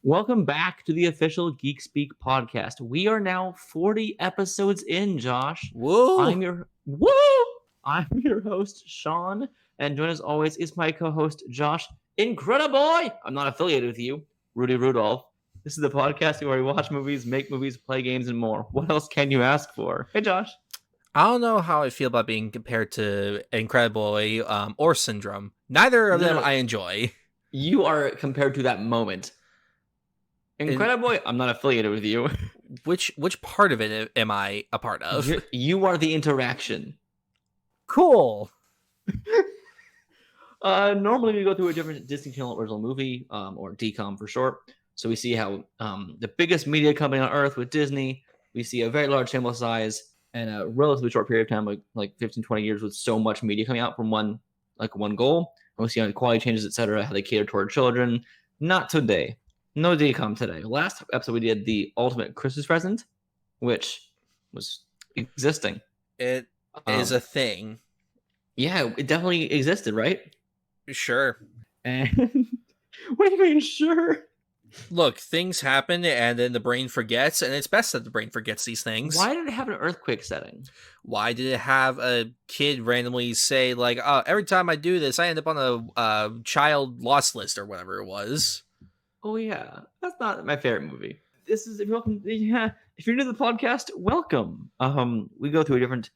Welcome back to the official GeekSpeak Podcast. We are now 40 episodes in, Josh. Woo! I'm your host, Sean, and join as always is my co-host, Josh. Incrediboy! I'm not affiliated with you, Rudy Rudolph. This is the podcast where we watch movies, make movies, play games, and more. What else can you ask for? Hey, Josh. I don't know how I feel about being compared to Incrediboy or Syndrome. Neither of them I enjoy. You are compared to that moment. Incrediboy, I'm not affiliated with you. Which part of it am I a part of? You are the interaction. Cool. Normally we go through a different Disney Channel original movie, or DCOM for short. So we see how the biggest media company on earth with Disney, we see a very large sample size and a relatively short period of time, like 15, 20 years with so much media coming out from one goal. And we see how the quality changes, etc., how they cater toward children. Not today. No DCOM today. Last episode we did the ultimate Christmas present, which was existing. It is a thing. Yeah, it definitely existed, right? Sure. And what do you mean, sure? Look, things happen and then the brain forgets, and it's best that the brain forgets these things. Why did it have an earthquake setting? Why did it have a kid randomly say, like, every time I do this, I end up on a child lost list or whatever it was? Oh yeah, that's not my favorite movie. This is if you're new to the podcast, welcome. We go through different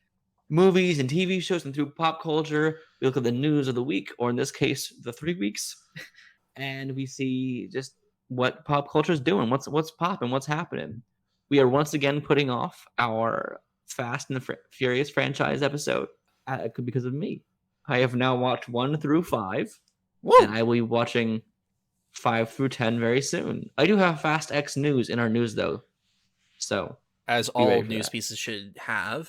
movies and TV shows and through pop culture. We look at the news of the week, or in this case, the 3 weeks, and we see just what pop culture is doing, what's popping, what's happening. We are once again putting off our Fast and Furious franchise episode because of me. I have now watched 1 through 5, and I will be watching 5 through 10 very soon. I do have Fast X news in our news though, so as all news pieces should have.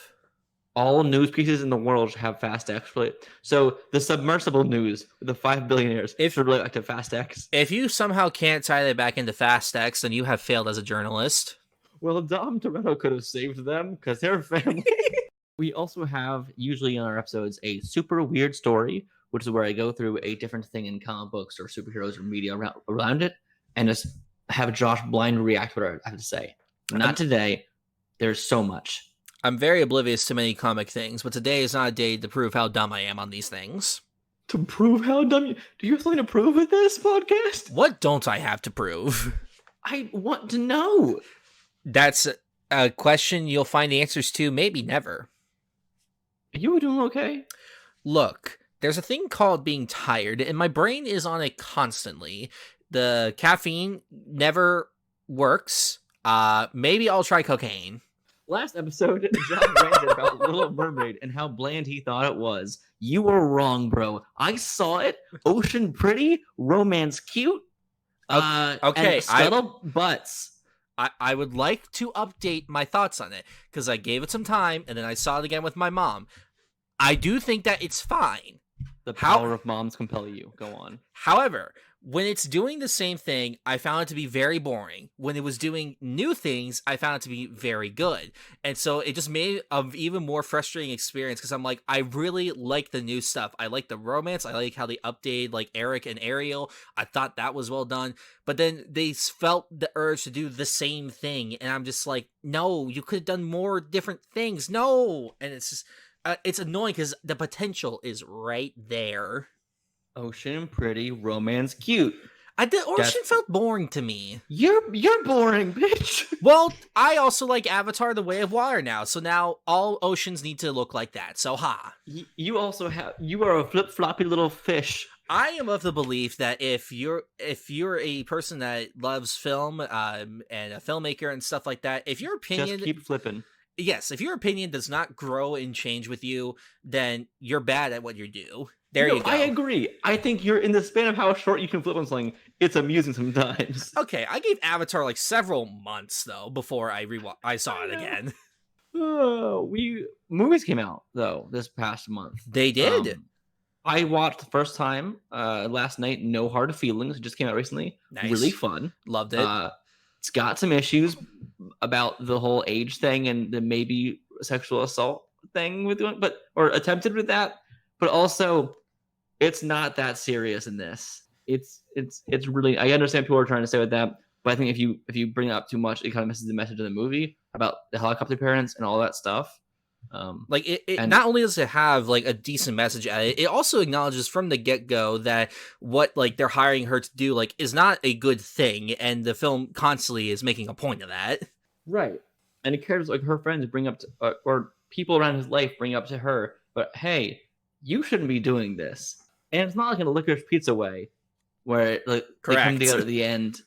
All news pieces in the world have Fast X. So the submersible news with the 5 billionaires should relate to Fast X. If you somehow can't tie that back into Fast X, then you have failed as a journalist. Well, Dom Toretto could have saved them because they're family. We also have, usually in our episodes, a super weird story, which is where I go through a different thing in comic books or superheroes or media around it, and just have Josh blind react to what I have to say. Not today. There's so much. I'm very oblivious to many comic things, but today is not a day to prove how dumb I am on these things. To prove how dumb you... Do you have something to prove with this podcast? What don't I have to prove? I want to know. That's a question you'll find the answers to maybe never. Are you doing okay? Look, there's a thing called being tired, and my brain is on it constantly. The caffeine never works. Maybe I'll try cocaine. Last episode, John ranted about Little Mermaid and how bland he thought it was. You were wrong, bro. I saw it. Ocean pretty, romance cute. Okay, and scuttle butts. I would like to update my thoughts on it because I gave it some time and then I saw it again with my mom. I do think that it's fine. The power of moms compel you. Go on. However, when it's doing the same thing, I found it to be very boring. When it was doing new things, I found it to be very good. And so it just made an even more frustrating experience because I'm like, I really like the new stuff. I like the romance. I like how they updated like Eric and Ariel. I thought that was well done. But then they felt the urge to do the same thing. And I'm just like, no, you could have done more different things. No. And it's just, it's annoying because the potential is right there. Ocean pretty, romance cute. Ocean felt boring to me. You're boring, bitch. Well, I also like Avatar: The Way of Water now, so now all oceans need to look like that. So you are a flip-floppy little fish. I am of the belief that if you're a person that loves film and a filmmaker and stuff like that, if your opinion just keep flipping. Yes, if your opinion does not grow and change with you, then you're bad at what you do. There you go. I agree. I think you're in the span of how short you can flip on something. It's amusing sometimes. Okay, I gave Avatar like several months though before I saw it again. Movies came out though this past month. They did. I watched the first time last night. No Hard Feelings. It just came out recently. Nice. Really fun. Loved it. It's got some issues about the whole age thing and the maybe sexual assault thing with doing, or attempted with that. But also, it's not that serious in this. It's really. I understand people are trying to say with that, But I think if you bring it up too much, it kind of misses the message of the movie about the helicopter parents and all that stuff. Like it not only does it have like a decent message at it, it also acknowledges from the get-go that what like they're hiring her to do like is not a good thing, and the film constantly is making a point of that. Right. And it cares like her friends bring up to, or people around his life bring up to her, but hey, you shouldn't be doing this. And it's not like in a licorice pizza way where like they come together at the end.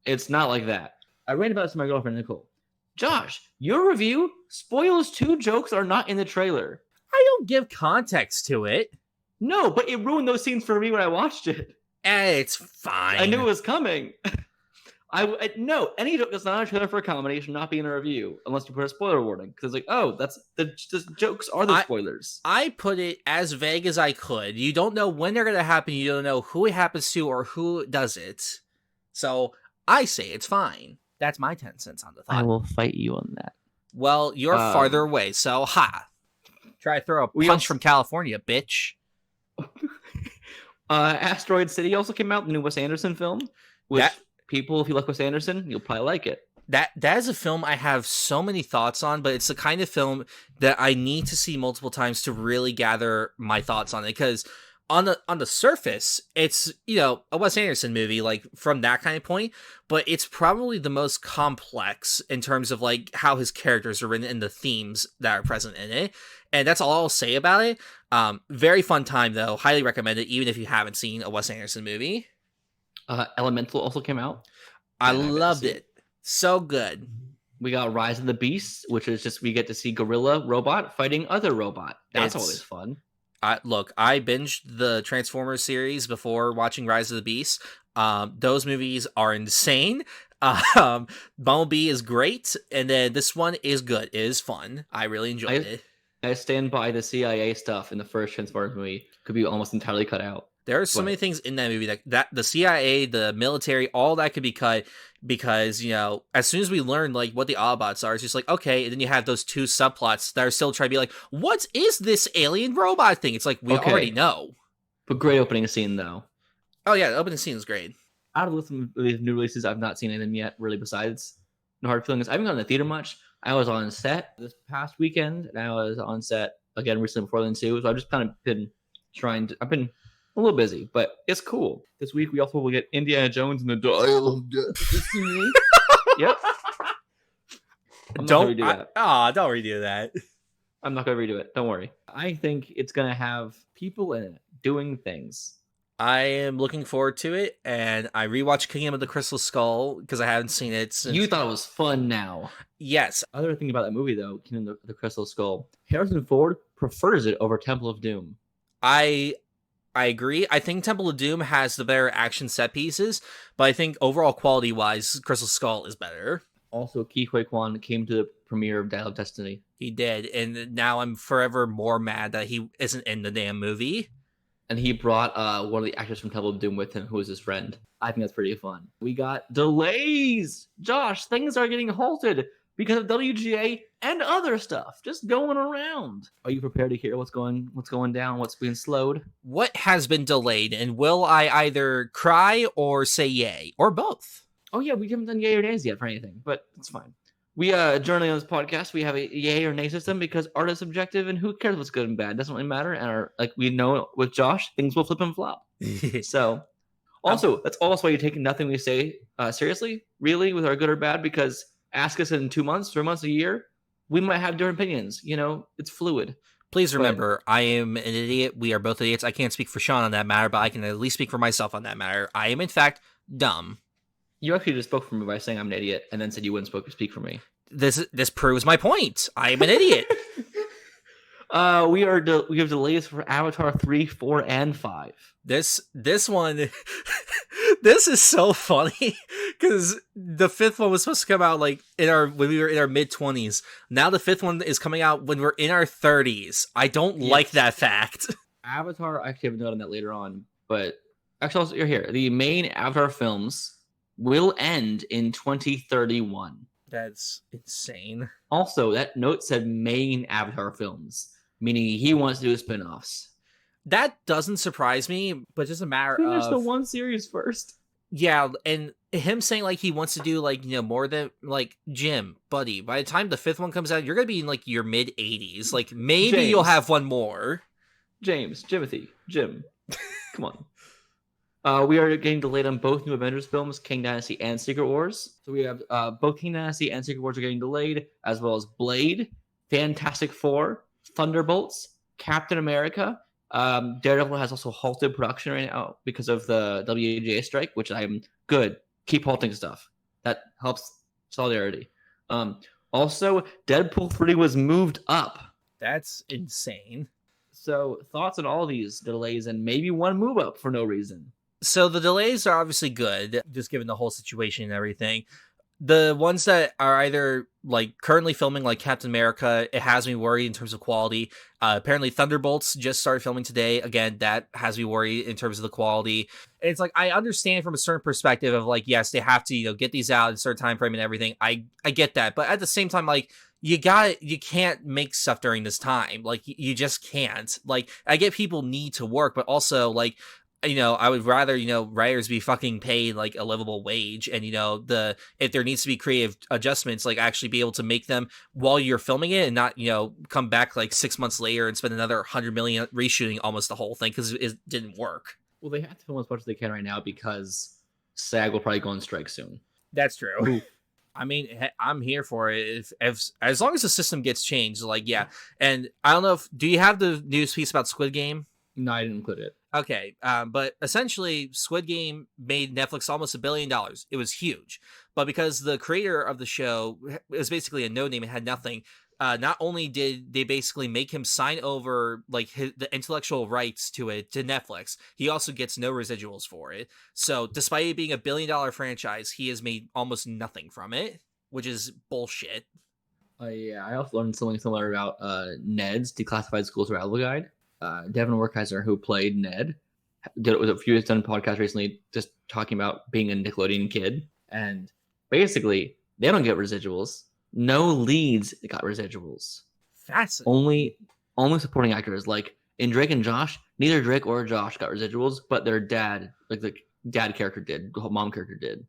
It's not like that. I ran about this to my girlfriend Nicole. Josh, your review spoils 2 jokes that are not in the trailer. I don't give context to it. No, but it ruined those scenes for me when I watched it. It's fine. I knew it was coming. No, any joke that's not a trailer for a comedy should not be in a review unless you put a spoiler warning. Because it's like, oh, that's the jokes are the spoilers. I put it as vague as I could. You don't know when they're going to happen. You don't know who it happens to or who does it. So I say it's fine. That's my 10 cents on the thought. I will fight you on that. Well, you're farther away, so try to throw a punch from California, bitch. Asteroid City also came out, the new Wes Anderson film. Which people, if you like Wes Anderson, you'll probably like it. That is a film I have so many thoughts on, but it's the kind of film that I need to see multiple times to really gather my thoughts on it. Because on the surface, it's, you know, a Wes Anderson movie, like from that kind of point, but it's probably the most complex in terms of like how his characters are written and the themes that are present in it. And that's all I'll say about it. Very fun time though. Highly recommend it, even if you haven't seen a Wes Anderson movie. Elemental also came out. I loved it. So good. We got Rise of the Beasts, which is just we get to see gorilla robot fighting other robot. That's always fun. Look, I binged the Transformers series before watching Rise of the Beasts. Those movies are insane. Bumblebee is great, and then this one is good. It is fun. I really enjoyed it. I stand by the CIA stuff in the first Transformers movie could be almost entirely cut out. There are so many things in that movie that the CIA, the military, all that could be cut because, you know, as soon as we learn like what the Autobots are, it's just like, okay, and then you have those 2 subplots that are still trying to be like, what is this alien robot thing? It's like, we already know. But great opening scene, though. Oh, yeah, the opening scene is great. Out of the these new releases, I've not seen anything yet, really, besides No Hard Feelings. I haven't gone to the theater much. I was on set this past weekend, and I was on set again recently before then, too. So I've just kind of been I've been a little busy, but it's cool. This week we also will get Indiana Jones and the Dial of Destiny. Yep. Don't redo that. Don't redo that. I'm not gonna redo it. Don't worry. I think it's gonna have people in it doing things. I am looking forward to it, and I rewatched Kingdom of the Crystal Skull because I haven't seen it since. You thought it was fun now. Yes. Other thing about that movie, though, Kingdom of the Crystal Skull, Harrison Ford prefers it over Temple of Doom. I agree. I think Temple of Doom has the better action set pieces, but I think overall quality-wise, Crystal Skull is better. Also, Ke Huy Quan came to the premiere of Dial of Destiny. He did, and now I'm forever more mad that he isn't in the damn movie. And he brought one of the actors from Temple of Doom with him, who was his friend. I think that's pretty fun. We got delays! Josh, things are getting halted because of WGA and other stuff just going around. Are you prepared to hear what's going down, what's being slowed? What has been delayed, and will I either cry or say yay, or both? Oh yeah, we haven't done yay or nays yet for anything, but it's fine. We generally on this podcast we have a yay or nay system because art is subjective and who cares what's good and bad? It doesn't really matter. And like we know with Josh, things will flip and flop. So also that's also why you're taking nothing we say seriously, really, with our good or bad, because ask us in 2 months, 3 months, a year, we might have different opinions. You know, it's fluid. Please remember, I am an idiot. We are both idiots. I can't speak for Sean on that matter, but I can at least speak for myself on that matter. I am, in fact, dumb. You actually just spoke for me by saying I'm an idiot and then said you wouldn't speak for me. This proves my point. I am an idiot. We have delays for Avatar 3, 4, and 5. This one, this is so funny because the 5th one was supposed to come out like when we were in our mid-20s. Now the 5th one is coming out when we're in our 30s. I don't like that fact. Avatar, I actually have a note on that later on, but actually also, you're here. The main Avatar films will end in 2031. That's insane. Also, that note said main Avatar films, meaning he wants to do spin-offs. That doesn't surprise me, but just a matter Finish of... the one series first. Yeah, and him saying like he wants to do like more than like Jim, buddy. By the time the fifth one comes out, you're gonna be in like your mid 80s. Like maybe you'll James. have one more. Jim. Come on. We are getting delayed on both new Avengers films, King Dynasty and Secret Wars. So we have both King Dynasty and Secret Wars are getting delayed, as well as Blade, Fantastic Four, Thunderbolts, Captain America. Daredevil has also halted production right now because of the WGA strike, which I'm good. Keep halting stuff. That helps solidarity. Also, Deadpool 3 was moved up. That's insane. So thoughts on all these delays and maybe one move up for no reason. So the delays are obviously good, just given the whole situation and everything. The ones that are either like currently filming, like Captain America, it has me worried in terms of quality. Apparently Thunderbolts just started filming today. Again, that has me worried in terms of the quality. And it's like, I understand from a certain perspective of like, yes, they have to, get these out in a certain time frame and everything. I get that. But at the same time, like, you can't make stuff during this time. Like, you just can't. Like, I get people need to work, but also like, I would rather, writers be fucking paid like a livable wage, and if there needs to be creative adjustments, like actually be able to make them while you're filming it and not, come back like 6 months later and spend another 100 million reshooting almost the whole thing because it didn't work. Well, they have to film as much as they can right now because SAG will probably go on strike soon. That's true. Ooh. I mean, I'm here for it. If as long as the system gets changed, like, yeah. And I don't know do you have the news piece about Squid Game? No, I didn't include it. Okay, but essentially, Squid Game made Netflix almost $1 billion. It was huge. But because the creator of the show was basically a no-name and had nothing, not only did they basically make him sign over like the intellectual rights to it to Netflix, he also gets no residuals for it. So despite it being $1 billion franchise, he has made almost nothing from it, which is bullshit. Yeah, I also learned something similar about Ned's Declassified School Survival Guide. Devin Werkheiser, who played Ned, did it with a few years done a podcast recently, just talking about being a Nickelodeon kid. And basically, they don't get residuals. No leads got residuals. Fascinating. Only supporting actors. Like in Drake and Josh, neither Drake or Josh got residuals, but their dad, like the dad character did, the mom character did.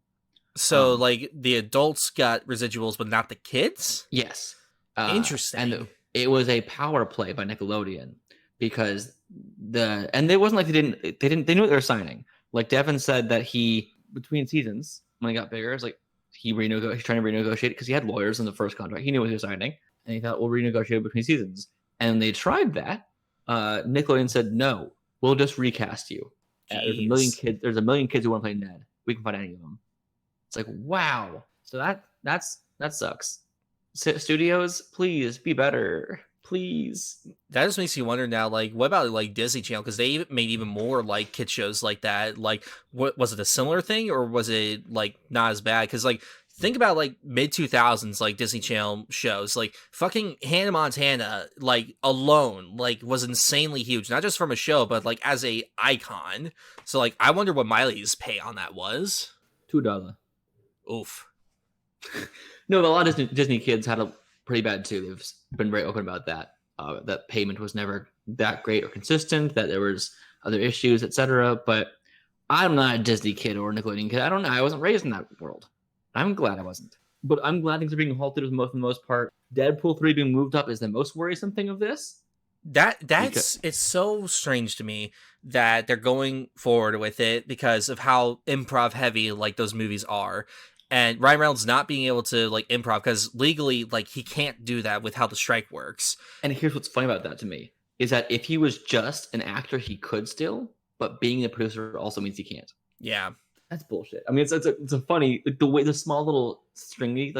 So, like, the adults got residuals, but not the kids? Yes. Interesting. And it was a power play by Nickelodeon. Because it wasn't like they knew what they were signing. Like Devin said that he, between seasons, when he got bigger, it's like he's trying to renegotiate because he had lawyers in the first contract. He knew what he was signing. And he thought, we'll renegotiate between seasons. And they tried that. Nickelodeon said, no, we'll just recast you. There's a million kids who want to play Ned. We can find any of them. It's like, wow. So that sucks. Studios, please be better. Please. That just makes you wonder now, like, what about like Disney Channel? Because they made even more like kid shows like that. Like, what was it, a similar thing, or was it like not as bad? Because like, think about like mid 2000s like Disney Channel shows, like fucking Hannah Montana, like alone, like was insanely huge, not just from a show, but like as a icon. So like, I wonder what Miley's pay on that was. $2. Oof. No, a lot of Disney kids had a pretty bad too. They've been very open about that. That payment was never that great or consistent, that there was other issues, etc. But I'm not a Disney kid or a Nickelodeon kid. I don't know. I wasn't raised in that world. I'm glad I wasn't. But I'm glad things are being halted for the most part. Deadpool 3 being moved up is the most worrisome thing of this. It's so strange to me that they're going forward with it because of how improv heavy like those movies are. And Ryan Reynolds not being able to like improv because legally, like, he can't do that with how the strike works. And here's what's funny about that to me is that if he was just an actor, he could still, but being a producer also means he can't. Yeah, that's bullshit. I mean, it's a funny, like the way the small little stringies,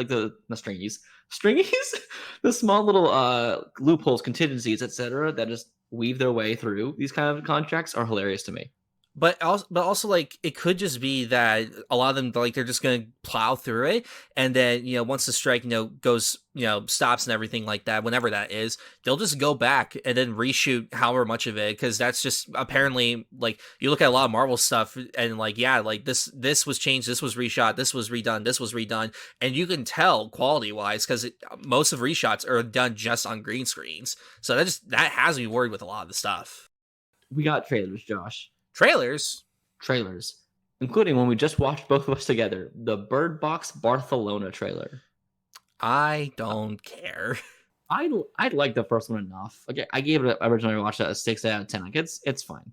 the small little loopholes, contingencies, etc., that just weave their way through these kind of contracts are hilarious to me. But also, like, it could just be that a lot of them, like, they're just going to plow through it. And then, once the strike, goes, stops and everything like that, whenever that is, they'll just go back and then reshoot however much of it. Because that's just apparently, like, you look at a lot of Marvel stuff and, like, yeah, like, this was changed, this was reshot, this was redone. And you can tell quality-wise because most of reshots are done just on green screens. So that has me worried with a lot of the stuff. We got trailers, Josh. Trailers. And including when we just watched both of us together, the Bird Box Barcelona trailer. I don't care. I like the first one enough. Okay, I gave it originally watched it a 6 out of 10. Like it's fine.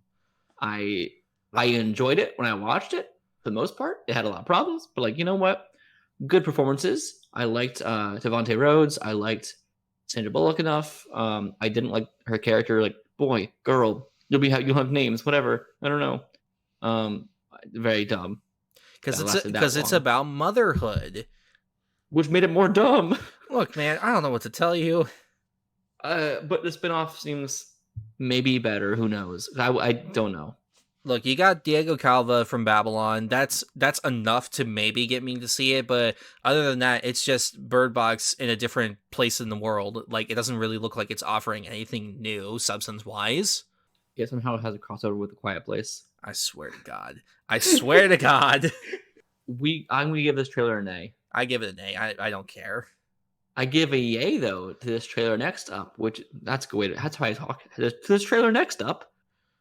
I enjoyed it when I watched it for the most part. It had a lot of problems, but like you know what? Good performances. I liked Devontae Rhodes. I liked Sandra Bullock enough. I didn't like her character. Like boy, girl, you'll have names, whatever. I don't know. Very dumb. Because it's about motherhood, which made it more dumb. Look, man, I don't know what to tell you. But the spinoff seems maybe better. Who knows? I don't know. Look, you got Diego Calva from Babylon. That's enough to maybe get me to see it. But other than that, it's just Bird Box in a different place in the world. Like, it doesn't really look like it's offering anything new, substance-wise. Yeah, somehow it has a crossover with A Quiet Place. I swear to God. I swear to God. I'm going to give this trailer an A. I give it an A. I don't care. I give a yay, though, to this trailer next up, which that's good. That's how I talk. To this trailer next up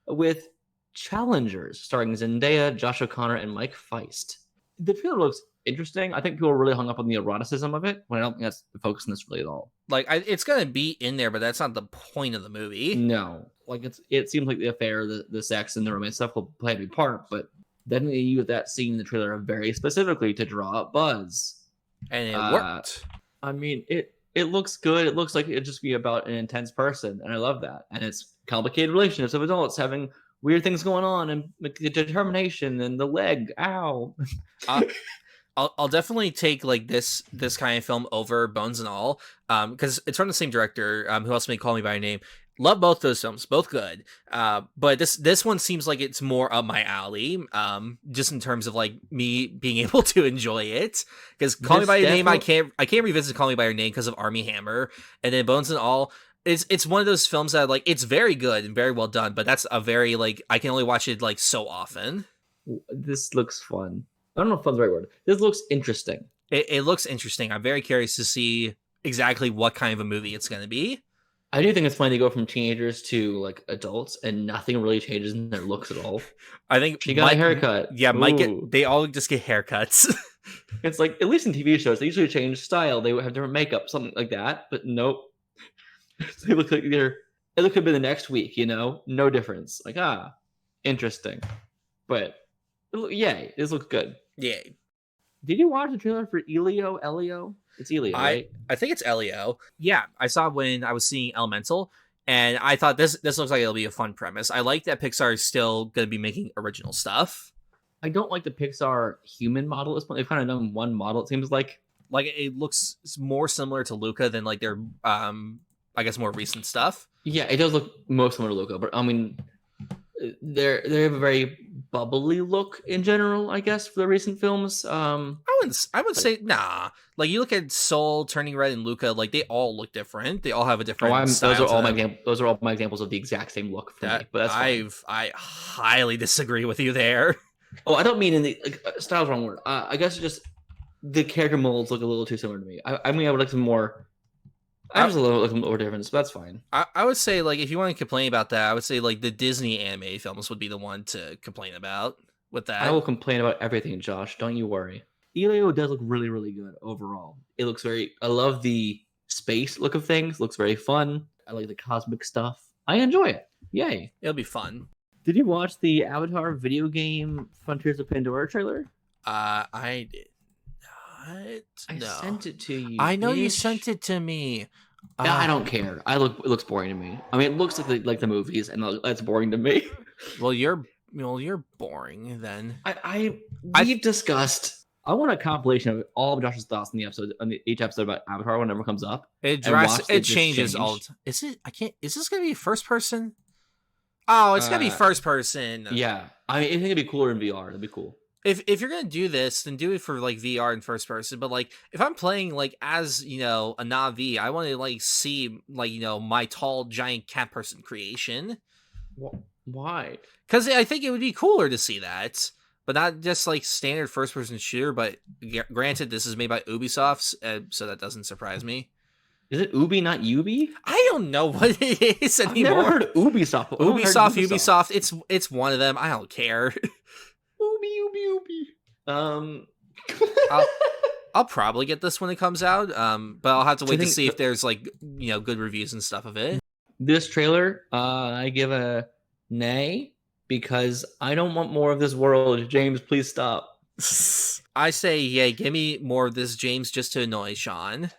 with Challengers, starring Zendaya, Josh O'Connor, and Mike Feist. The trailer looks interesting. I think people are really hung up on the eroticism of it, when I don't think that's the focus in this really at all. Like, it's going to be in there, but that's not the point of the movie. No. Like, it seems like the affair, the sex, and the romance stuff will play a big part, but then they use that scene in the trailer very specifically to draw up buzz. And it worked. I mean, it looks good. It looks like it'd just be about an intense person, and I love that. And it's complicated relationships of adults having weird things going on, and the determination and the leg. Ow. I'll definitely take like this kind of film over Bones and All, because it's from the same director, who also made Call Me by Your Name. Love both those films, both good. But this one seems like it's more up my alley, just in terms of like me being able to enjoy it. Because Call Me by Your Name, I can't revisit Call Me by Your Name because of Armie Hammer, and then Bones and All. It's one of those films that like it's very good and very well done, but that's a very like I can only watch it like so often. This looks fun. I don't know if fun's the right word. This looks interesting. It looks interesting. I'm very curious to see exactly what kind of a movie it's going to be. I do think it's funny to go from teenagers to like adults, and nothing really changes in their looks at all. I think she got a haircut. Yeah, they all just get haircuts. It's like, at least in TV shows, they usually change style. They would have different makeup, something like that. But nope. They look like it could have been the next week, no difference. Like, interesting. But yay, this looks good. Yay. Did you watch the trailer for Elio? It's Elio, right? I think it's Elio. Yeah, I saw when I was seeing Elemental, and I thought this looks like it'll be a fun premise. I like that Pixar is still going to be making original stuff. I don't like the Pixar human model at this point. They've kind of done one model, it seems like. Like, it looks more similar to Luca than like their, I guess, more recent stuff. Yeah, it does look more similar to Luca, but I mean, they have a very bubbly look in general, I guess, for the recent films. I would say nah. Like, you look at Soul, Turning Red, and Luca, like they all look different. They all have a different style. Those are all my examples of the exact same look for me. But that's fine. I highly disagree with you there. Oh, I don't mean in the style's the wrong word. I guess just the character molds look a little too similar to me. I mean, I would like some more. I was a little like more difference, but that's fine. I would say, like, if you want to complain about that, I would say like the Disney animated films would be the one to complain about with that. I will complain about everything, Josh. Don't you worry. Elio does look really, really good overall. It looks I love the space look of things. Looks very fun. I like the cosmic stuff. I enjoy it. Yay. It'll be fun. Did you watch the Avatar video game Frontiers of Pandora trailer? I did. What? I sent it to you. I know you sent it to me. I don't care. It looks boring to me. I mean, it looks like the movies, and that's boring to me. Well, you're boring then. We've discussed. I want a compilation of all of Josh's thoughts on each episode about Avatar whenever it comes up. It changes all the time. Is it? Is this gonna be first person? Oh, it's gonna be first person. Yeah, I mean, I think it'd be cooler in VR. It'd be cool. If you're gonna do this, then do it for like VR and first person. But like, if I'm playing like as a Na'vi, I want to like see like my tall giant cat person creation. Why? Because I think it would be cooler to see that, but not just like standard first person shooter. But granted, this is made by Ubisoft, so that doesn't surprise me. Is it Ubi, not Ubi? I don't know what it is anymore. I've never heard Ubisoft. Ubisoft. It's one of them. I don't care. Ooby. I'll probably get this when it comes out, but I'll have to wait to see if there's like good reviews and stuff of it. This trailer, I give a nay because I don't want more of this world. James, please stop. I say, yeah, give me more of this, James, just to annoy Sean.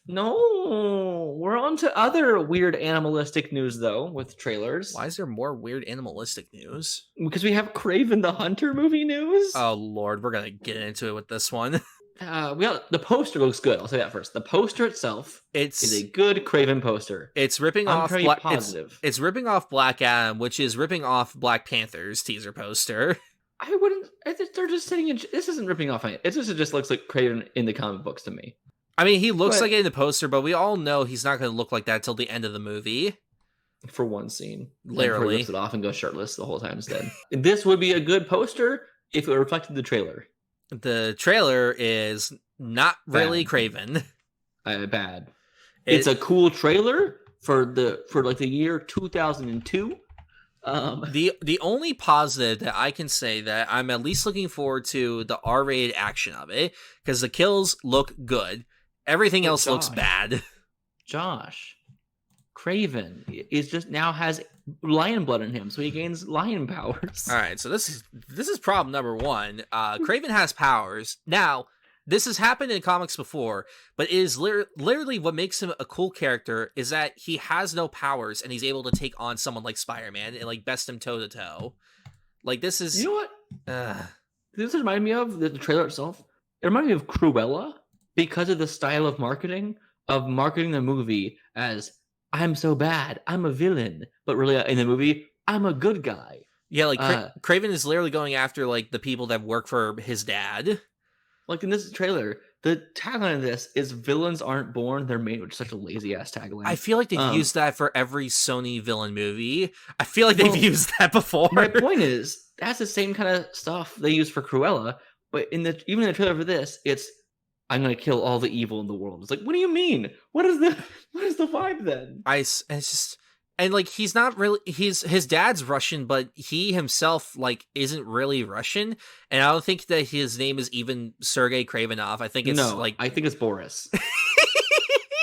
No, we're on to other weird animalistic news though with trailers. Why is there more weird animalistic news? Because we have Kraven the Hunter movie news. Oh Lord, we're gonna get into it with this one. The poster looks good. I'll say that first. The poster itself is a good Kraven poster. It's ripping I'm off. very positive. It's ripping off Black Adam, which is ripping off Black Panther's teaser poster. I wouldn't. They're just sitting in. This isn't ripping off it. It just looks like Kraven in the comic books to me. I mean, he looks like it in the poster, but we all know he's not going to look like that till the end of the movie. For one scene, literally, he lifts it off and goes shirtless the whole time instead. This would be a good poster if it reflected the trailer. The trailer is not really Kraven. Bad. It's a cool trailer for the year 2002. The only positive that I can say that I'm at least looking forward to the R-rated action of it, because the kills look good. Everything else looks bad. Josh, Kraven is just now has lion blood in him, so he gains lion powers. All right, so this is problem number one. Kraven has powers. Now, this has happened in comics before, but it is literally what makes him a cool character is that he has no powers and he's able to take on someone like Spider-Man and like best him toe to toe. Like this is, you know what? This reminded me of the trailer itself. It reminded me of Cruella because of the style of marketing the movie as I'm so bad, I'm a villain, but really in the movie I'm a good guy. Yeah, like Kraven is literally going after like the people that work for his dad. Like in this trailer, the tagline of this is "Villains aren't born; they're made," which is such a lazy ass tagline. I feel like they've used that for every Sony villain movie. I feel like they've used that before. My point is, that's the same kind of stuff they use for Cruella, but even in the trailer for this, it's I'm gonna kill all the evil in the world. It's like, what do you mean? What is the vibe then? It's just. And like he's not really his dad's Russian, but he himself like isn't really Russian, and I don't think that his name is even Sergei Kravenov. I think it's I think it's Boris.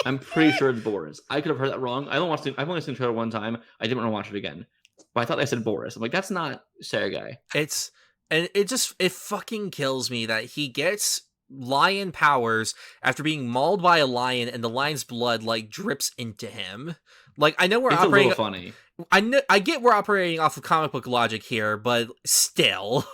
I'm pretty sure it's Boris. I could have heard that wrong. I've only seen the trailer one time. I didn't want to watch it again, but I thought they said Boris. I'm like, that's not Sergei. It fucking kills me that he gets lion powers after being mauled by a lion, and the lion's blood like drips into him. Like I know we're operating. It's a little funny. I get we're operating off of comic book logic here, but still,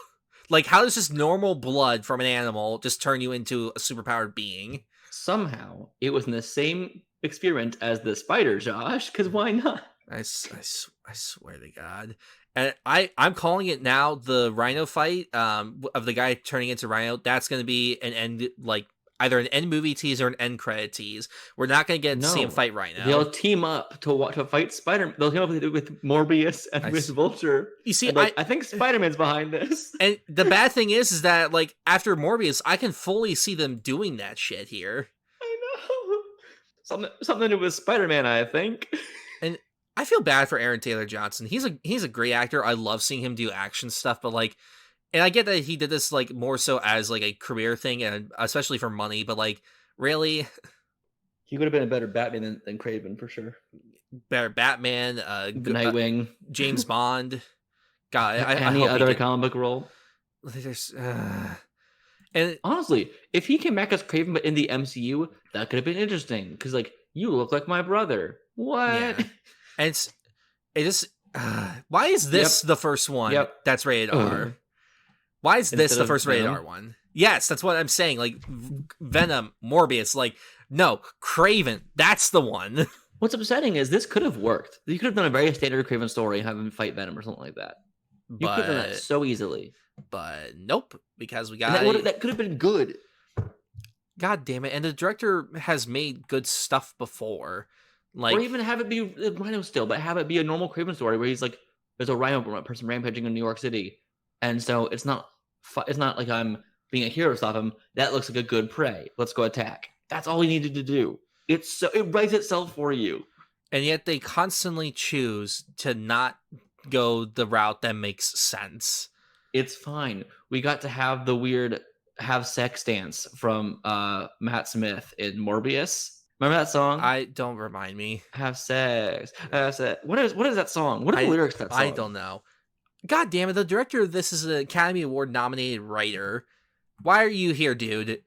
like, how does just normal blood from an animal just turn you into a superpowered being? Somehow, it was in the same experiment as the spider, Josh. Because why not? I swear to God. And I'm calling it now. The Rhino fight of the guy turning into Rhino. That's going to be an end, like either an end movie tease or an end credit tease. We're not going to get to see him fight right now. They'll team up to fight Spider-Man. They'll team up with Morbius and with Vulture. You see, I think Spider-Man's behind this. And the bad thing is that like after Morbius, I can fully see them doing that shit here. I know. Something to do with Spider-Man, I think. And I feel bad for Aaron Taylor Johnson. He's a great actor. I love seeing him do action stuff, but like, and I get that he did this like more so as like a career thing, and especially for money. But like, really, he would have been a better Batman than Kraven for sure. Better Batman, Nightwing, James Bond. God, any other comic book role. There's, and honestly, if he came back as Kraven but in the MCU, that could have been interesting. Because like, you look like my brother. What? Yeah. And it just why is this the first one that's rated R? Why is this the first rated R one? Yes, that's what I'm saying. Like Venom, Morbius, like no, Kraven, that's the one. What's upsetting is this could have worked. You could have done a very standard Kraven story and have him fight Venom or something like that. You could have done that so easily. But nope, because we got that could have been good. God damn it! And the director has made good stuff before. Like, or even have it be Rhino still, but have it be a normal Kraven story where he's like, there's a Rhino person rampaging in New York City, and so it's not like I'm being a hero to stop him. That looks like a good prey. Let's go attack. That's all he needed to do. It writes itself for you. And yet they constantly choose to not go the route that makes sense. It's fine. We got to have the weird have sex dance from Matt Smith in Morbius. Remember that song? Don't remind me. Have sex. Have sex. What is that song? What are the lyrics to that song? I don't know. God damn it, the director of this is an Academy Award nominated writer. Why are you here, dude?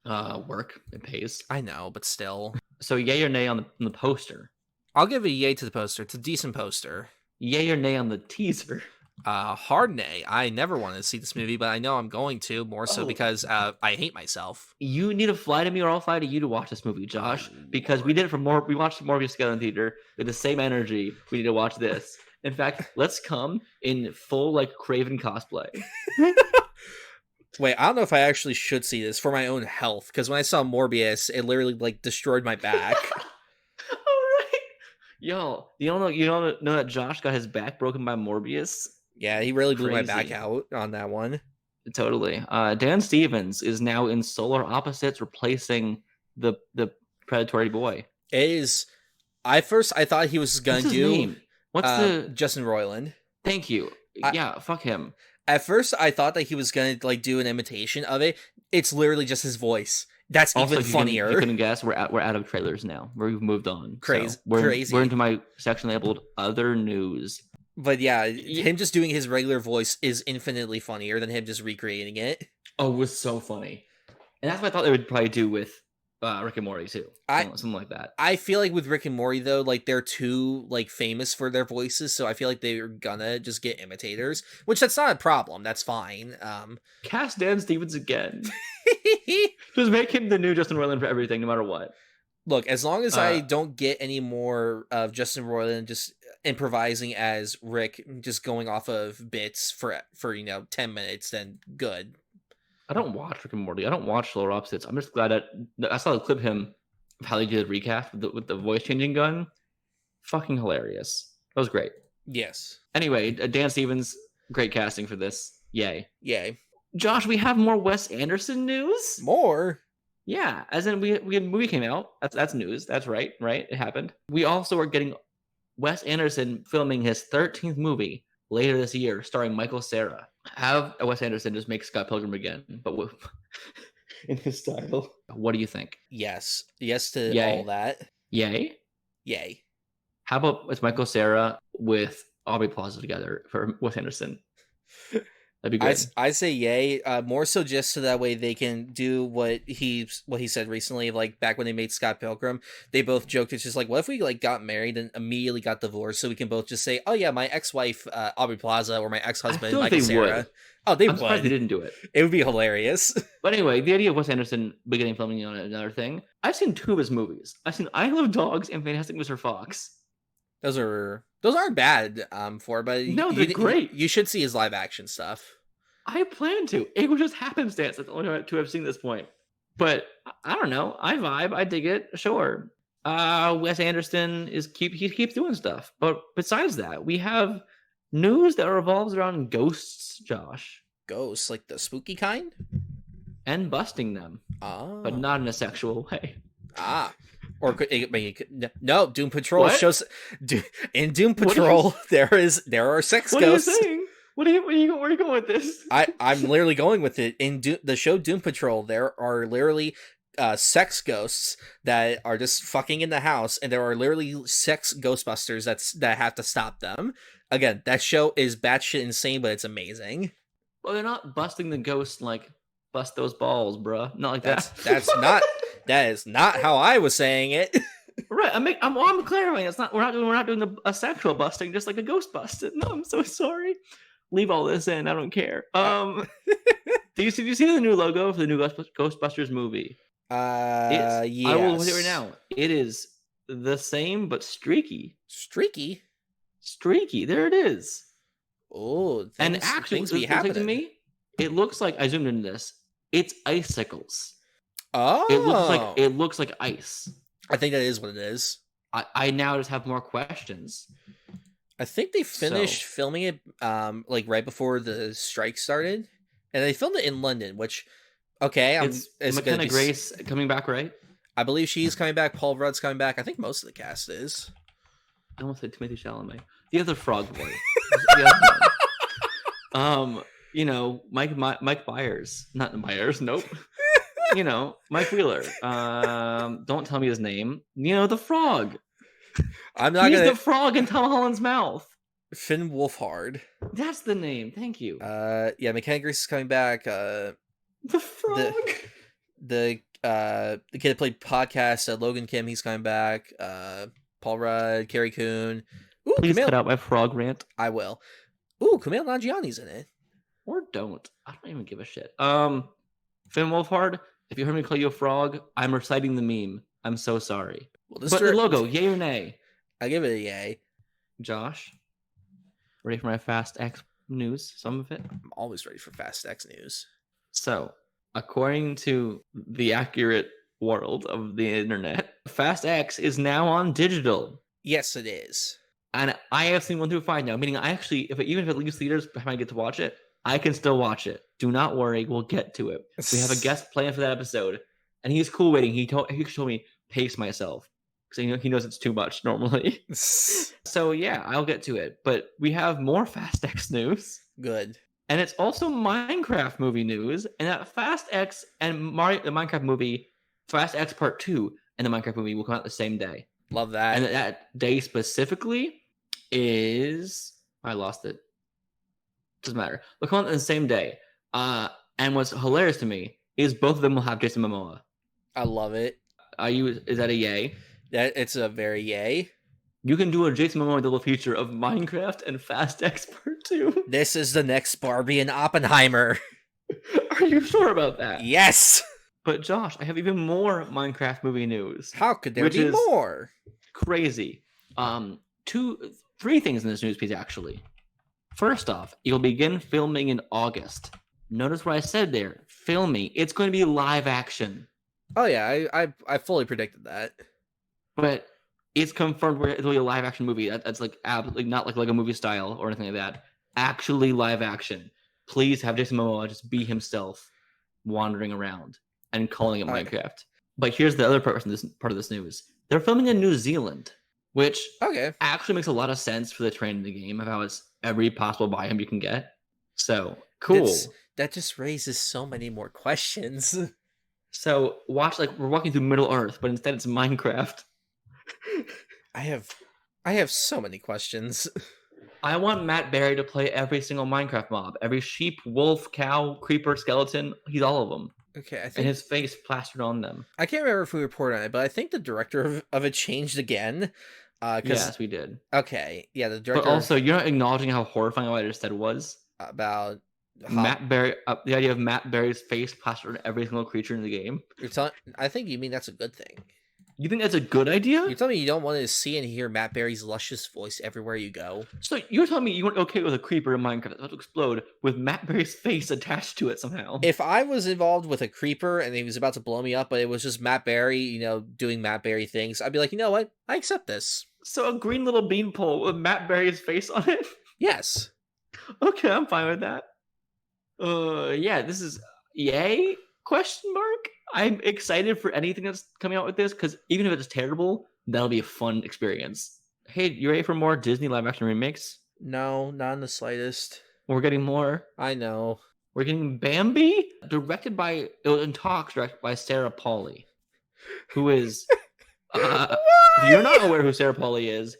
Work. It pays. I know, but still. So yay or nay on the poster? I'll give a yay to the poster. It's a decent poster. Yay or nay on the teaser? Hard nay. I never wanted to see this movie, but I know I'm going to, more so because I hate myself. You need to fly to me or I'll fly to you to watch this movie, Josh. Because we did it for more. We watched Morbius together in theater with the same energy. We need to watch this. In fact, let's come in full like Kraven cosplay. Wait, I don't know if I actually should see this for my own health, because when I saw Morbius, it literally like destroyed my back. All right, yo, you don't know that Josh got his back broken by Morbius? Yeah, he really blew my back out on that one. Totally. Dan Stevens is now in Solar Opposites, replacing the predatory boy. It is. I thought he was gonna do. What's the Justin Roiland? Thank you. Yeah, fuck him. At first, I thought that he was gonna like do an imitation of it. It's literally just his voice. That's also even funnier. You couldn't guess. We're out of trailers now. We've moved on. Crazy. So we're into my section labeled other news. But yeah, him just doing his regular voice is infinitely funnier than him just recreating it. Oh, it was so funny. And that's what I thought they would probably do with Rick and Morty too. Something like that. I feel like with Rick and Morty though, like they're too like famous for their voices, so I feel like they're gonna just get imitators, which that's not a problem. That's fine. Cast Dan Stevens again. Just make him the new Justin Roiland for everything, no matter what. Look, as long as I don't get any more of Justin Roiland just improvising as Rick, just going off of bits for 10 minutes, then good. I don't watch Rick and Morty. I don't watch Solar Opposites. I'm just glad that I saw the clip of him of how they did the recast with the voice changing gun. Fucking hilarious. That was great. Yes. Anyway, Dan Stevens, great casting for this. Yay. Yay. Josh, we have more Wes Anderson news. More? Yeah, as in we had a movie came out. That's news. That's right. It happened. We also are getting Wes Anderson filming his 13th movie later this year, starring Michael Cera. Have Wes Anderson just make Scott Pilgrim again, but in his style. What do you think? Yes to Yay. All that. Yay. How about it's Michael Cera with Aubrey Plaza together for Wes Anderson? That'd be good. I say yay. More so just so that way they can do what he said recently, like back when they made Scott Pilgrim. They both joked, it's just like, what if we like got married and immediately got divorced, so we can both just say, oh yeah, my ex-wife Aubrey Plaza, or my ex-husband Michael Cera. Oh, they would. They didn't do it. It would be hilarious. But anyway, the idea of Wes Anderson beginning filming on another thing. I've seen 2 of his movies. I've seen I Love Dogs and Fantastic Mr. Fox. Those aren't bad but no, they're great. You should see his live action stuff. I plan to. It was just happenstance. That's the only 2 I've seen at this point. But I don't know. I vibe. I dig it. Sure. Wes Anderson he keeps doing stuff. But besides that, we have news that revolves around ghosts, Josh. Ghosts, like the spooky kind? And busting them. But not in a sexual way. Or no, Doom Patrol shows in Doom Patrol there are sex ghosts. What are you saying? Where are you going with this? I'm literally going with it. In the show Doom Patrol, there are literally sex ghosts that are just fucking in the house, and there are literally sex Ghostbusters that have to stop them. Again, that show is batshit insane, but it's amazing. Well, they're not busting the ghosts like bust those balls, bruh. Not like that. That is not how I was saying it. Right, I'm clarifying. It's not. We're not doing a sexual busting, just like a ghost busting. No, I'm so sorry. Leave all this in. I don't care. Do you see the new logo for the new Ghostbusters movie? Yes. I will look at it right now. It is the same but streaky. Streaky. There it is. Oh, and actually, what's like to me, it looks like I zoomed into this. It's icicles. Oh, it looks like ice. I think that is what it is. I now just have more questions. I think they finished filming it like right before the strike started, and they filmed it in London. Which, okay, it's McKenna Grace coming back, right? I believe she's coming back. Paul Rudd's coming back. I think most of the cast is. I almost said Timothée Chalamet. The other frog boy. Mike Myers, not Myers. Nope. Mike Wheeler. Don't tell me his name. The frog. He's the frog in Tom Holland's mouth. Finn Wolfhard. That's the name. Thank you. Yeah, McKenna Grace is coming back. The frog. The kid that played podcast, Logan Kim, he's coming back. Paul Rudd, Carrie Coon. Ooh, please cut out my frog rant. I will. Ooh, Kumail Nanjiani's in it. Or don't. I don't even give a shit. Finn Wolfhard, if you heard me call you a frog, I'm reciting the meme. I'm so sorry. Well, the logo, yay or nay? I give it a yay. Josh, ready for my Fast X news? Some of it? I'm always ready for Fast X news. So, according to the accurate world of the internet, Fast X is now on digital. Yes, it is. And I have seen 1 through 5 now, meaning even if it leaves theaters before I get to watch it, I can still watch it. Do not worry, we'll get to it. We have a guest planned for that episode, and he's cool waiting. He told me pace myself because he knows it's too much normally. So yeah, I'll get to it. But we have more Fast X news. Good. And it's also Minecraft movie news, and that Fast X and the Minecraft movie, Fast X Part 2, and the Minecraft movie will come out the same day. Love that. And that day specifically is... I lost it. Doesn't matter. They'll come out the same day. And what's hilarious to me is both of them will have Jason Momoa. I love it. Is that a yay? It's a very yay. You can do a Jason Momoa double feature of Minecraft and Fast X Part 2. This is the next Barbie and Oppenheimer. Are you sure about that? Yes. But Josh, I have even more Minecraft movie news. How could there be more? Crazy. 3 things in this news piece, actually. First off, you'll begin filming in August. Notice what I said there. Filming. It's going to be live action. Oh yeah, I fully predicted that. But it's confirmed it'll be a live action movie. That's like absolutely not like a movie style or anything like that. Actually live action. Please have Jason Momoa just be himself, wandering around and calling it Minecraft. But here's the other part of this news. They're filming in New Zealand, which actually makes a lot of sense for the train in the game of how it's every possible biome you can get. So cool. That just raises so many more questions. So watch, like, we're walking through Middle Earth, but instead it's Minecraft. I have so many questions. I want Matt Berry to play every single Minecraft mob. Every sheep, wolf, cow, creeper, skeleton. He's all of them. Okay, I think... And his face plastered on them. I can't remember if we reported on it, but I think the director of it changed again. Yes, we did. Okay, yeah, the director... But also, you're not acknowledging how horrifying what I just said was? About... Matt Berry, the idea of Matt Berry's face plastered on every single creature in the game. I think you mean that's a good thing. You think that's a good idea? You're telling me you don't want to see and hear Matt Berry's luscious voice everywhere you go? So you're telling me you weren't okay with a creeper in Minecraft that's about to explode with Matt Berry's face attached to it somehow? If I was involved with a creeper and he was about to blow me up, but it was just Matt Berry, doing Matt Berry things, I'd be like, you know what? I accept this. So a green little beanpole with Matt Berry's face on it? Yes. Okay, I'm fine with that. Yeah, this is yay? ? I'm excited for anything that's coming out with this, because even if it's terrible, that'll be a fun experience. Hey, you ready for more Disney live action remakes? No, not in the slightest. We're getting more. I know. We're getting Bambi, directed by Sarah Polley, who is... if you're not aware who Sarah Polley is,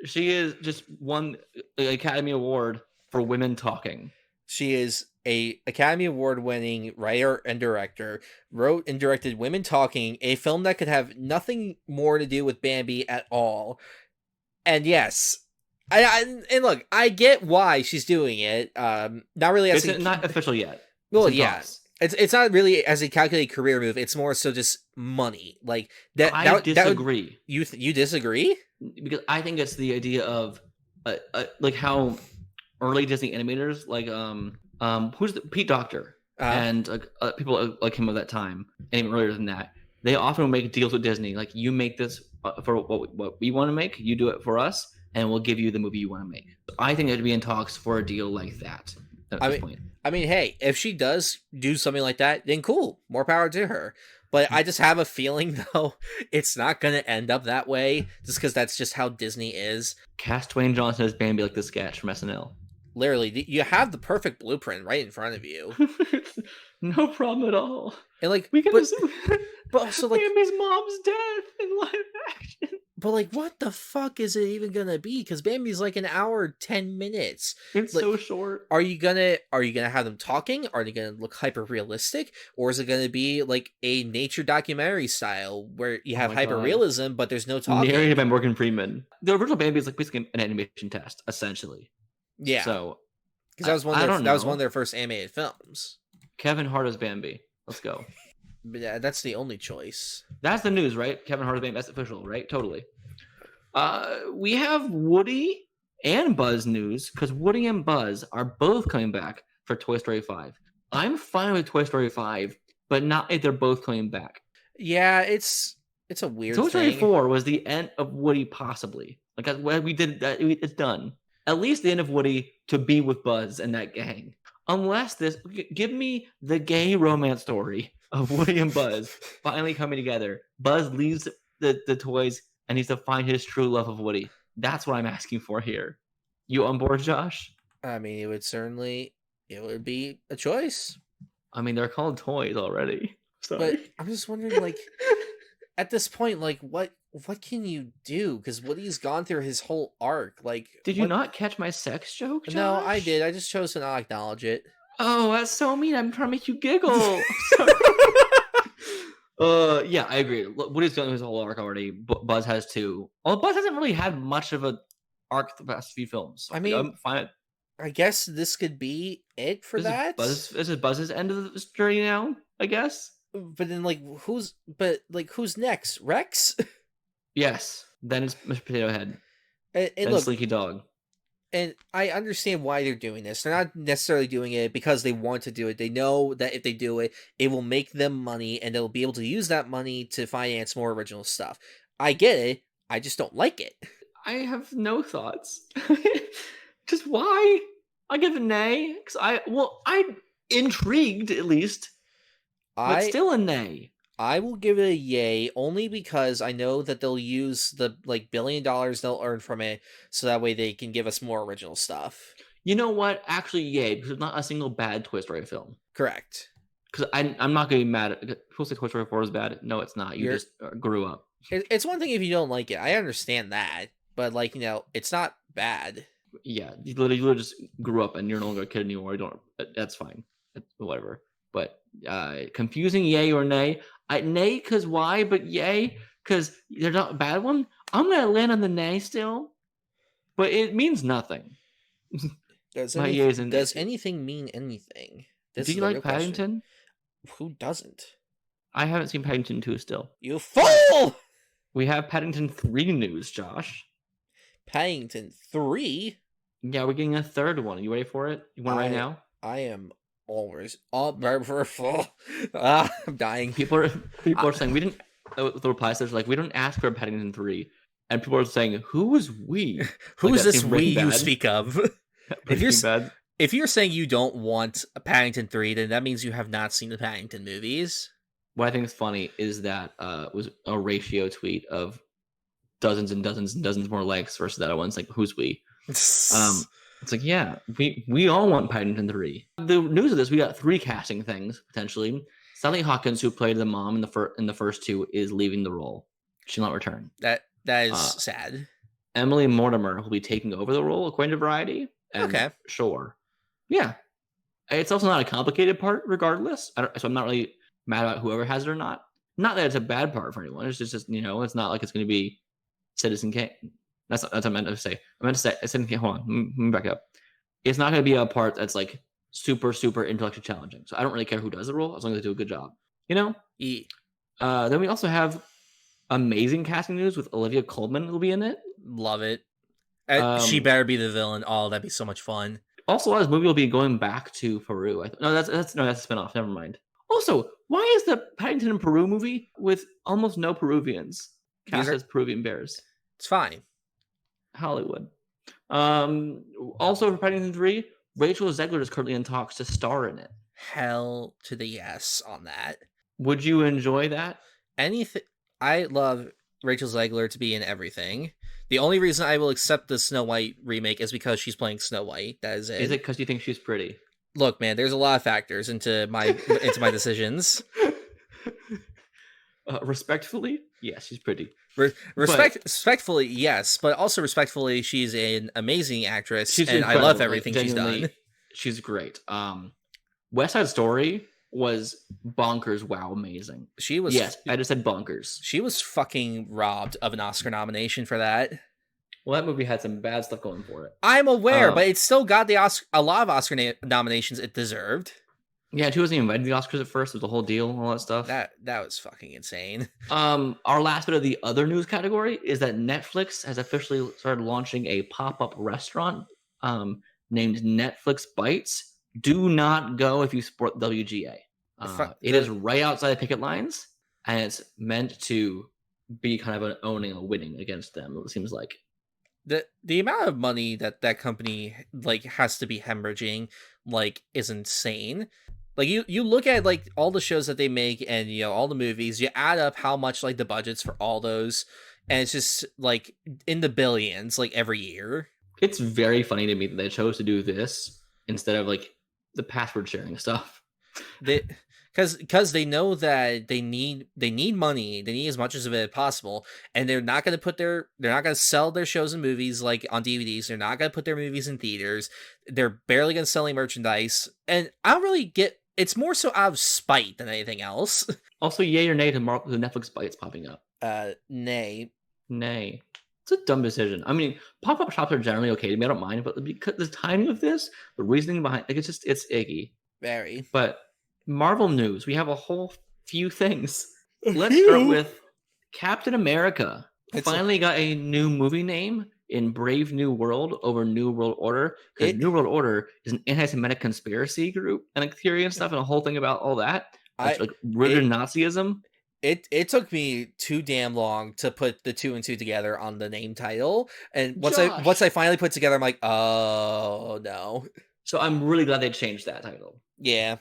she is just won the Academy Award for women talking. She is a Academy Award-winning writer and director, wrote and directed Women Talking, a film that could have nothing more to do with Bambi at all. And yes, and look, I get why she's doing it. Not really as not official yet. Well, yeah, it's not really as a calculated career move. It's more so just money. Like that. I disagree. You disagree? Because I think it's the idea of like how early Disney animators who's Pete Docter and people like him of that time and even earlier than that, they often make deals with Disney, like, you make this for what we want to make, you do it for us, and we'll give you the movie you want to make. I think it'd be in talks for a deal like that at this point. I mean, hey, if she does do something like that, then cool, more power to her. But I just have a feeling, though, it's not going to end up that way, just because that's just how Disney is. Cast Dwayne Johnson as Bambi like the sketch from SNL. Literally, you have the perfect blueprint right in front of you. No problem at all. And like, We can but also like his mom's death in live action. But like, what the fuck is it even gonna be? Because Bambi's like an hour 10 minutes. It's like, so short. Are you gonna have them talking? Are they gonna look hyper realistic, or is it gonna be like a nature documentary style where you have hyper realism but there's no talking? Narrated by Morgan Freeman. The original Bambi is like basically an animation test, essentially. Yeah. So because that was one of their first animated films. Kevin Hart as Bambi. Let's go. But yeah, that's the only choice. That's the news, right? Kevin Hart as Bambi. That's official, right? Totally. We have Woody and Buzz news because Woody and Buzz are both coming back for Toy Story 5. I'm fine with Toy Story 5, but not if they're both coming back. Yeah, it's a weird Toy Story thing. 4 was the end of Woody, possibly. Like we did that, it's done. At least the end of Woody to be with Buzz and that gang. Unless give me the gay romance story of Woody and Buzz finally coming together. Buzz leaves the toys and needs to find his true love of Woody. That's what I'm asking for here. You on board, Josh? I mean, it would be a choice. I mean, they're called toys already. Sorry. But I'm just wondering, like, at this point, like, what can you do? Because Woody's gone through his whole arc. Like, did you not catch my sex joke, Josh? No, I did. I just chose to not acknowledge it. Oh, that's so mean. I'm trying to make you giggle. Yeah, I agree. Woody's done his whole arc already. Buzz has too. Well, Buzz hasn't really had much of an arc the past few films. I mean, I'm fine. I guess this could be it for that. This is Buzz's end of this journey now, I guess. But then, who's next? Rex? Yes. Then it's Mr. Potato Head. And look, Slinky Dog. And I understand why they're doing this. They're not necessarily doing it because they want to do it. They know that if they do it, it will make them money, and they'll be able to use that money to finance more original stuff. I get it. I just don't like it. I have no thoughts. Just why? I give a nay. Because I'm intrigued at least. But still a nay. I will give it a yay only because I know that they'll use the $1 billion they'll earn from it so that way they can give us more original stuff. You know what? Actually, yay, because there's not a single bad Toy Story film. Correct. Because I'm not going to be mad at people say Toy Story 4 is bad. No, it's not. You just grew up. It's one thing if you don't like it. I understand that. But, it's not bad. Yeah, you literally just grew up and you're no longer a kid anymore. That's fine. Whatever. But confusing yay or nay. Nay because why, but yay because they're not a bad one. I'm going to land on the nay still. But it means nothing. Does anything mean anything? Do you like Paddington? Who doesn't? I haven't seen Paddington 2 still. You fool! We have Paddington 3 news, Josh. Paddington 3? Yeah, we're getting a third one. You ready for it? You want it right now? I am always full. I'm dying. People are saying we didn't. The replies there's we didn't ask for Paddington 3, and people are saying, "Who is we? Who's this we you speak of?" If you're saying you don't want a Paddington 3, then that means you have not seen the Paddington movies. What I think is funny is that was a ratio tweet of dozens and dozens and dozens more likes versus that other one's who's we? It's yeah, we all want Paddington 3. The news of this, we got 3 casting things potentially. Sally Hawkins, who played the mom in the first 2, is leaving the role. She'll not return. That is sad. Emily Mortimer will be taking over the role according to Variety. And okay, sure, yeah. It's also not a complicated part, regardless. So I'm not really mad about whoever has it or not. Not that it's a bad part for anyone. It's just it's not like it's going to be Citizen Kane. That's what I meant to say. I meant to say Citizen Kane. Hold on, let me back up. It's not going to be a part that's super, super intellectually challenging. So I don't really care who does the role as long as they do a good job. Then we also have amazing casting news with Olivia Colman who'll be in it. Love it. She better be the villain. Oh, that'd be so much fun. Also, this movie will be going back to Peru. That's a spinoff. Never mind. Also, why is the Paddington in Peru movie with almost no Peruvians cast as Peruvian bears? It's fine. Hollywood. Also for Paddington 3, Rachel Zegler is currently in talks to star in it. Hell to the yes on that. Would you enjoy that? Anything. I love Rachel Zegler to be in everything. The only reason I will accept the Snow White remake is because she's playing Snow White. That is it. Is it because you think she's pretty? Look, man, there's a lot of factors into my decisions. Respectfully, yes, she's pretty. Respectfully, yes, but also respectfully, she's an amazing actress, and I love everything she's done. She's great. West Side Story was bonkers. Wow, amazing. She was. Yes, I just said bonkers. She was fucking robbed of an Oscar nomination for that. Well, that movie had some bad stuff going for it. I'm aware, but it still got a lot of Oscar nominations it deserved. Yeah, she wasn't even invited to the Oscars at first. It was the whole deal and all that stuff. That was fucking insane. Our last bit of the other news category is that Netflix has officially started launching a pop-up restaurant named Netflix Bites. Do not go if you support WGA. It is right outside the picket lines, and it's meant to be kind of an owning or winning against them, it seems like. The amount of money that company like has to be hemorrhaging like is insane. Like you look at like all the shows that they make and all the movies, you add up how much like the budgets for all those, and it's just like in the billions like every year. It's very funny to me that they chose to do this instead of like the password sharing stuff. Because they know that they need money, they need as much of it as possible, and they're not going to sell their shows and movies like on DVDs. They're not going to put their movies in theaters. They're barely going to sell any merchandise, and I don't really get. It's more so out of spite than anything else. Also, yay or nay to the Netflix Bites popping up? Nay. It's a dumb decision. I mean, pop-up shops are generally okay to me. I don't mind, but because the timing of this, the reasoning behind, like, it's icky. Very. But Marvel news, we have a whole few things. Let's start with Captain America. Finally got a new movie name in Brave New World over New World Order. Because New World Order is an anti-Semitic conspiracy group and a theory and stuff, and a whole thing about all that. Like rooted in Nazism. It took me too damn long to put the 2 and 2 together on the name title, and once I finally put together, I'm like, oh no. So I'm really glad they changed that title. Yeah.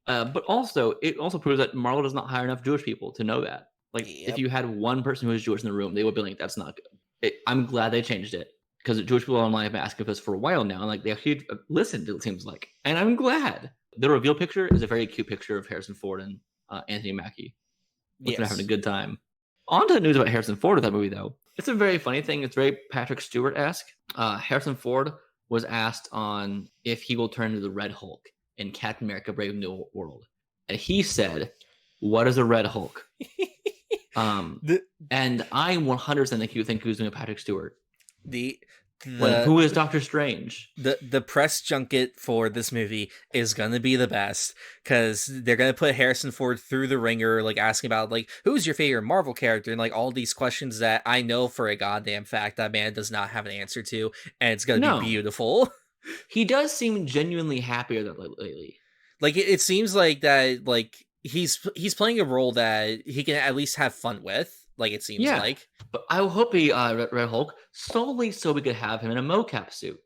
But also, it also proves that Marvel does not hire enough Jewish people to know that. Like, if you had one person who was Jewish in the room, they would be like, that's not good. I'm glad they changed it, because Jewish people online have been asking for this for a while now, and like they actually listened, it seems like. And I'm glad. The reveal picture is a very cute picture of Harrison Ford and Anthony Mackie. They're having a good time. On to the news about Harrison Ford with that movie, though. It's a very funny thing. It's very Patrick Stewart-esque. Harrison Ford was asked on if he will turn into the Red Hulk in Captain America: Brave New World, and he said, "What is a Red Hulk?" And I 100% think he was doing a Patrick Stewart. Who is Doctor Strange? The press junket for this movie is gonna be the best, because they're gonna put Harrison Ford through the ringer, like asking about like who's your favorite Marvel character, and like all these questions that I know for a goddamn fact that man does not have an answer to, and it's gonna be beautiful. He does seem genuinely happier than lately. Like it seems like that, like he's playing a role that he can at least have fun with. Like it seems like. But I hope he Red Hulk solely so we could have him in a mocap suit.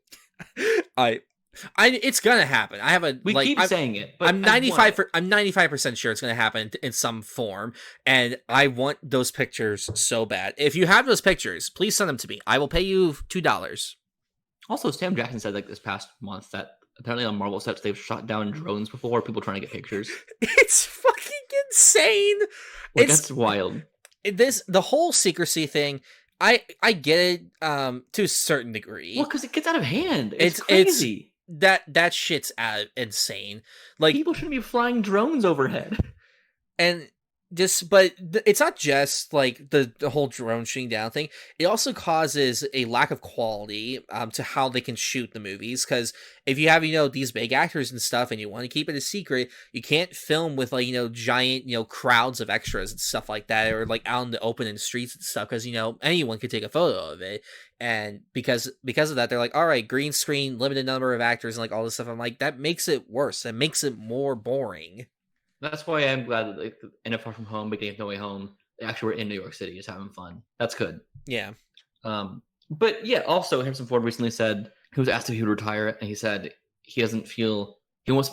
It's gonna happen. We keep saying it, but I'm 95% sure it's gonna happen in some form, and I want those pictures so bad. If you have those pictures, please send them to me. I will pay you $2. Also, Sam Jackson said like this past month that apparently on Marvel sets they've shot down drones before, people trying to get pictures. It's fucking insane. That's wild. The whole secrecy thing, I get it to a certain degree. Well, because it gets out of hand. It's crazy. That shit's insane. Like people shouldn't be flying drones overhead. And but it's not just like the whole drone shooting down thing. It also causes a lack of quality to how they can shoot the movies. Because if you have these big actors and stuff, and you want to keep it a secret, you can't film with like giant crowds of extras and stuff like that, or like out in the open in the streets and stuff. Because anyone could take a photo of it, and because of that, they're like, all right, green screen, limited number of actors, and like all this stuff. I'm like, that makes it worse. That makes it more boring. That's why I'm glad that like in a Far From Home, Beginning of No Way Home, they actually were in New York City, just having fun. That's good. Yeah. But yeah, also Harrison Ford recently said he was asked if he would retire, and he said he wants to feel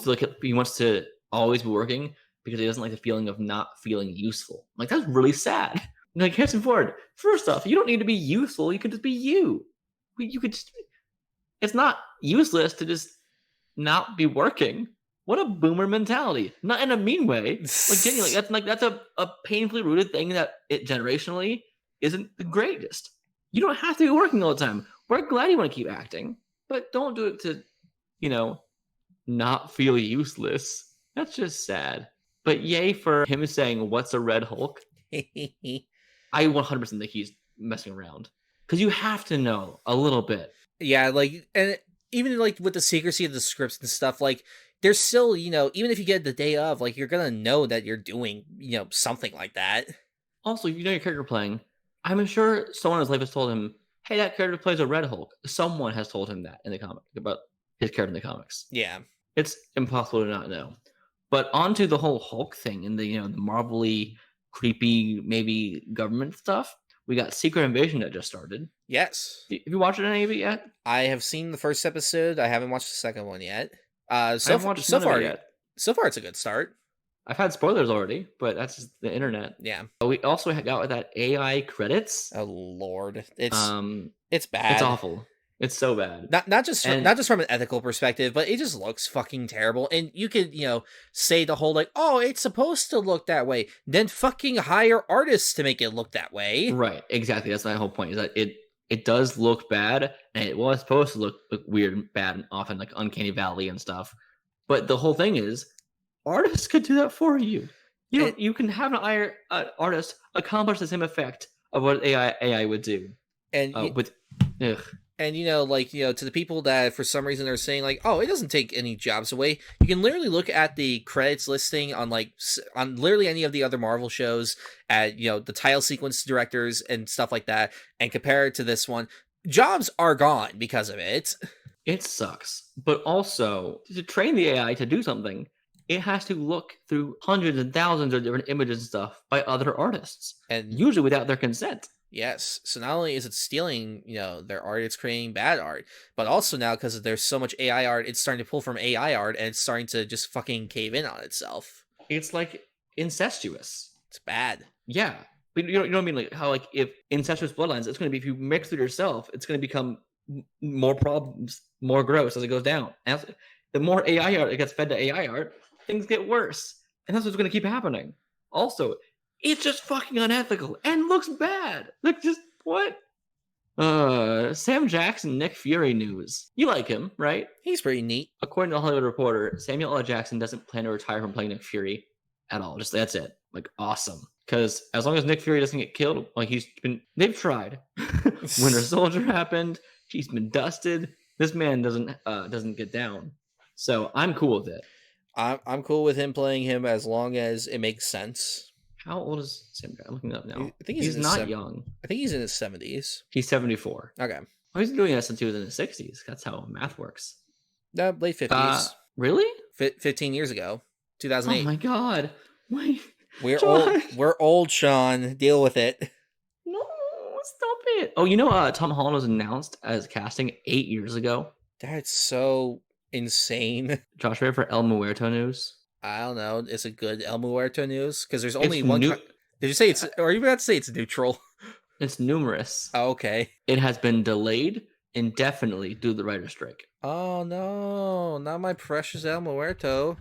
like he wants to always be working because he doesn't like the feeling of not feeling useful. Like that's really sad. Like Harrison Ford, first off, you don't need to be useful. You can just be you. You could just. It's not useless to just not be working. What a boomer mentality. Not in a mean way. Like genuinely, that's a painfully rooted thing that it generationally isn't the greatest. You don't have to be working all the time. We're glad you want to keep acting, but don't do it to, not feel useless. That's just sad. But yay for him saying, "What's a Red Hulk?" I 100% think he's messing around because you have to know a little bit. Yeah, like, and even like with the secrecy of the scripts and stuff, like there's still, even if you get the day of, like you're gonna know that you're doing, something like that. Also, if you know your character playing, I'm sure someone in his life has told him, "Hey, that character plays a Red Hulk." Someone has told him that in the comic about his character in the comics. Yeah, it's impossible to not know. But onto the whole Hulk thing and the the Marvel-y, creepy, maybe government stuff. We got Secret Invasion that just started. Yes. Have you watched any of it yet? I have seen the first episode. I haven't watched the second one yet. I haven't watched so far yet. So far, it's a good start. I've had spoilers already, but that's just the internet. Yeah. We also got that AI credits. Oh Lord, it's bad. It's awful. It's so bad. Not just from an ethical perspective, but it just looks fucking terrible. And you could, say the whole like, "Oh, it's supposed to look that way." Then fucking hire artists to make it look that way. Right. Exactly. That's my whole point. Is that it does look bad, and it was supposed to look weird and bad, and often like Uncanny Valley and stuff. But the whole thing is, artists could do that for you. You can have an artist accomplish the same effect of what AI would do. And And, to the people that for some reason are saying like, "Oh, it doesn't take any jobs away," you can literally look at the credits listing on literally any of the other Marvel shows at, the title sequence directors and stuff like that, and compare it to this one. Jobs are gone because of it. It sucks. But also, to train the AI to do something, it has to look through hundreds and thousands of different images and stuff by other artists, and usually without their consent. Yes. So not only is it stealing, their art, it's creating bad art, but also now because there's so much AI art, it's starting to pull from AI art and it's starting to just fucking cave in on itself. It's like incestuous. It's bad. Yeah. But you know what I mean? Like how like if incestuous bloodlines, it's going to be if you mix it yourself, it's going to become more problems, more gross as it goes down. And the more AI art it gets fed to AI art, things get worse. And that's what's going to keep happening. Also, it's just fucking unethical and looks bad. Like, just what? Sam Jackson, Nick Fury news. You like him, right? He's pretty neat. According to the Hollywood Reporter, Samuel L. Jackson doesn't plan to retire from playing Nick Fury at all. Just that's it. Like, awesome. Because as long as Nick Fury doesn't get killed, like they've tried. Winter Soldier happened. He's been dusted. This man doesn't get down. So I'm cool with it. I'm cool with him playing him as long as it makes sense. How old is Sam Jackson? I'm looking it up now. I think he's not young. I think he's in his 70s. He's 74. Okay. Oh, he's been doing that since he was in his 60s. That's how math works. Late 50s. Really? 15 years ago. 2008. Oh my god. Wait. We're old. We're old, Sean. Deal with it. No, stop it. Oh, Tom Holland was announced as casting 8 years ago. That's so insane. Josh, ready for El Muerto news? I don't know. Is it good El Muerto news? Because there's only one. Did you say it's? Or are you about to say it's neutral? It's numerous. Oh, okay. It has been delayed indefinitely due to the writer's strike. Oh no! Not my precious El Muerto.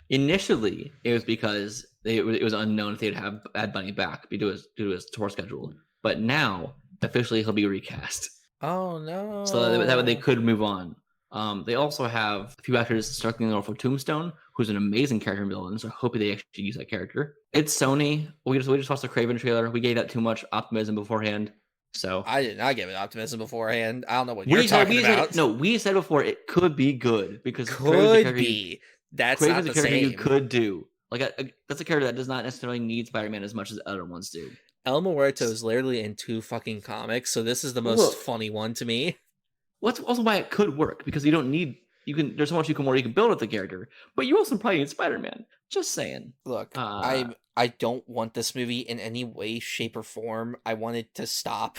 Initially, it was because it was unknown if they'd have Bad Bunny back due to his tour schedule. But now, officially, he'll be recast. Oh no! So that way they could move on. They also have a few actors circling the role for Tombstone, who's an amazing character in villain, so I hope they actually use that character. It's Sony. We just watched the Kraven trailer. We gave that too much optimism beforehand. So I did not give it optimism beforehand. I don't know what you're talking about. We said before it could be good because could be. That's Kraven's not the a character same. You could do that's a character that does not necessarily need Spider-Man as much as other ones do. El Muerto is literally in 2 fucking comics, so this is the most funny one to me. That's also why it could work, because you don't need there's so much you can build with the character, but you also probably need Spider-Man. Just saying. Look, I don't want this movie in any way, shape, or form. I want it to stop.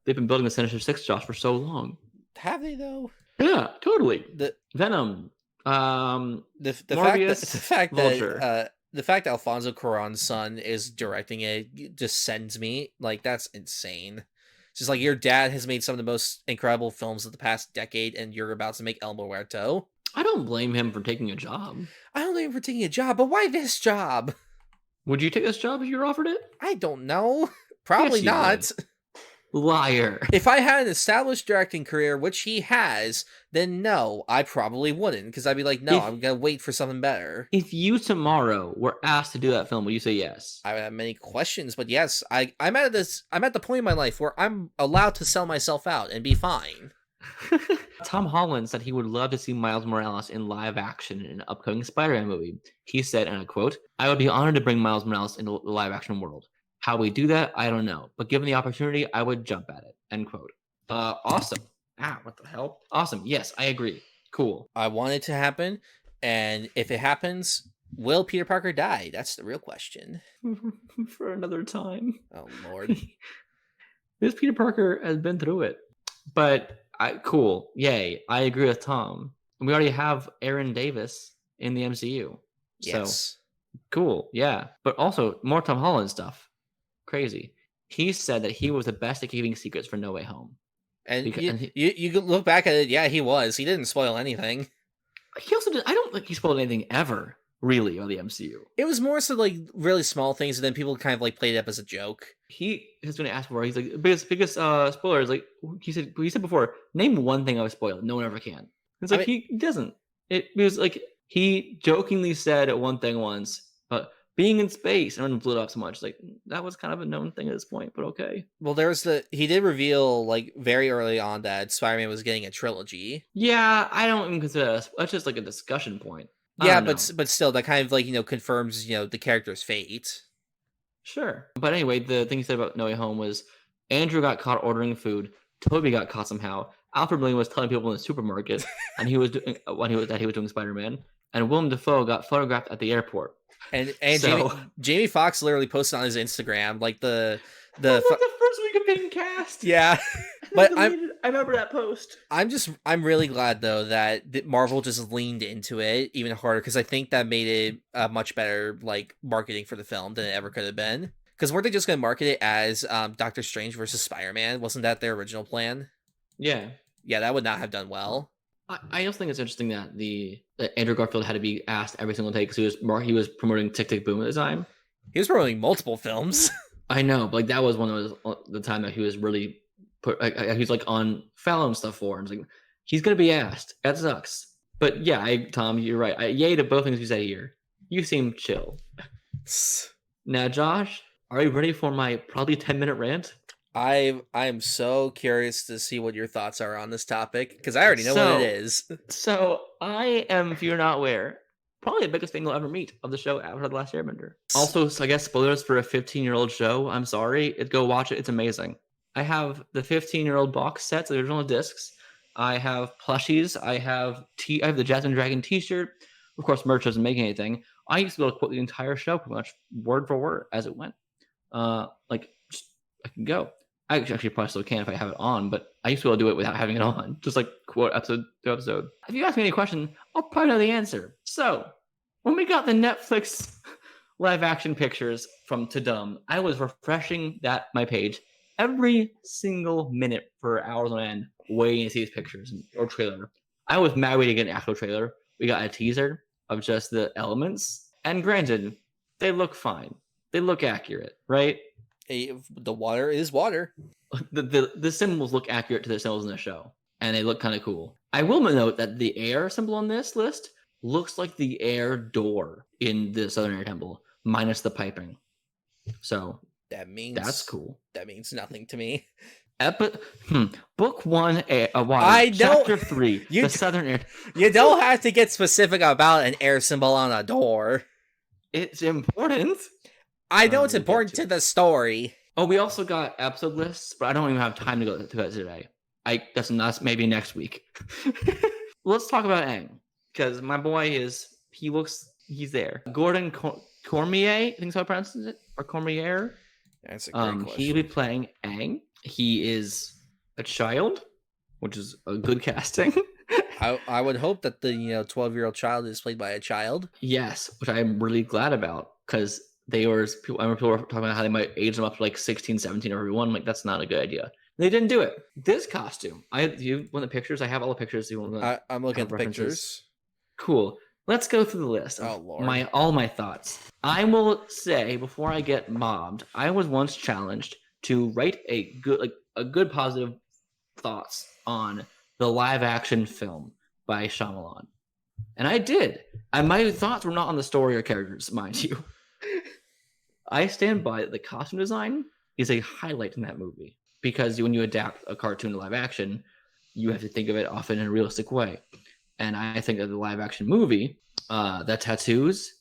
They've been building the Sinister Six, Josh, for so long. Have they though? Yeah, totally. The Venom, the Morbius, fact Vulture. that The fact that Alfonso Cuarón's son is directing it just sends me. Like, that's insane. It's just like, your dad has made some of the most incredible films of the past decade, and you're about to make El Muerto. I don't blame him for taking a job. I don't blame him for taking a job, but why this job? Would you take this job if you were offered it? I don't know. Probably not. Would. Liar. If I had an established directing career, which he has, then no, I probably wouldn't, because I'd be like, no, I'm gonna wait for something better. If you tomorrow were asked to do that film, would you say yes? I have many questions, but yes, I'm at the point in my life where I'm allowed to sell myself out and be fine. Tom Holland said he would love to see Miles Morales in live action in an upcoming Spider-Man movie. He said, and I quote, "I would be honored to bring Miles Morales into the live action world. How we do that, I don't know. But given the opportunity, I would jump at it." End quote. Awesome. What the hell? Awesome. Yes, I agree. Cool. I want it to happen, and if it happens, will Peter Parker die? That's the real question. For another time. Oh, Lord. This Peter Parker has been through it. But, cool. Yay. I agree with Tom. We already have Aaron Davis in the MCU. Yes. So, cool. Yeah. But also, more Tom Holland stuff. Crazy. He said that he was the best at keeping secrets for No Way Home. And you can look back at it. Yeah, he was. He didn't spoil anything. He also did. I don't think he spoiled anything ever, really, on the MCU. It was more so like really small things, and then people kind of like played it up as a joke. He has been asked before. He's like, biggest spoilers. Like he said before, name one thing I was spoiled. No one ever can. It's like he doesn't. It was like he jokingly said one thing once, but being in space, and everyone blew it up so much. Like, that was kind of a known thing at this point, but okay. Well, he did reveal, like, very early on that Spider-Man was getting a trilogy. Yeah, I don't even consider that's just like a discussion point. Yeah, but still, that kind of, like, confirms, the character's fate. Sure. But anyway, the thing he said about No Way Home was Andrew got caught ordering food, Toby got caught somehow, Alfred Molina was telling people in the supermarket, and he was doing Spider-Man, and Willem Dafoe got photographed at the airport. And Jamie Foxx literally posted on his Instagram like the first week of being cast. Yeah, but I remember that post. I'm really glad though that Marvel just leaned into it even harder, because I think that made it much better like marketing for the film than it ever could have been. Because weren't they just going to market it as Doctor Strange versus Spider-Man? Wasn't that their original plan? Yeah, that would not have done well. I also think it's interesting that that Andrew Garfield had to be asked every single take because he was promoting Tick Tick Boom at the time. He was promoting multiple films. I know, but like that was one of the time that he was really he was like on Fallon stuff for, and like he's gonna be asked. That sucks. But yeah, Tom, you're right. Yay to both things you said here. You seem chill. Now, Josh, are you ready for my probably 10-minute rant? I am so curious to see what your thoughts are on this topic, because I already know what it is. So I am, if you're not aware, probably the biggest fan you'll ever meet of the show Avatar: The Last Airbender. Also, I guess spoilers for a 15-year-old show. I'm sorry. Go watch it. It's amazing. I have the 15-year-old box sets, the original discs. I have plushies. I have the Jasmine Dragon t-shirt. Of course, merch doesn't make anything. I used to be able to quote the entire show pretty much word for word as it went. I can go. I actually probably still can if I have it on, but I used to be able to do it without having it on. Just like quote episode to episode. If you ask me any question, I'll probably know the answer. So, when we got the Netflix live action pictures from Tudum, I was refreshing my page every single minute for hours on end, waiting to see these pictures or trailer. I was mad we didn't get an actual trailer. We got a teaser of just the elements. And granted, they look fine. They look accurate, right? The water is water. The symbols look accurate to the symbols in the show, and they look kind of cool. I will note that the air symbol on this list looks like the air door in the Southern Air Temple, minus the piping. So that's cool. That means nothing to me. Book 1, water. I know. Chapter 3, the Southern Air. You don't have to get specific about an air symbol on a door. It's important. I know it's important to the story. Oh, we also got episode lists, but I don't even have time to go to that today. That's maybe next week. Let's talk about Aang, because my boy he's there. Gordon Cormier, I think so I pronounce it, or Cormier. That's a great question. He'll be playing Aang. He is a child, which is a good casting. I would hope that the 12-year-old child is played by a child. Yes, which I'm really glad about, because I remember people were talking about how they might age them up to like 16, 17 or everyone. Like, that's not a good idea. They didn't do it. This costume, you want the pictures? I have all the pictures. You want I'm looking at the pictures. Cool. Let's go through the list of all my thoughts. I will say, before I get mobbed, I was once challenged to write a good positive thoughts on the live action film by Shyamalan. And I did. And my thoughts were not on the story or characters, mind you. I stand by it. The costume design is a highlight in that movie, because when you adapt a cartoon to live action, you have to think of it often in a realistic way. And I think that the live action movie, the tattoos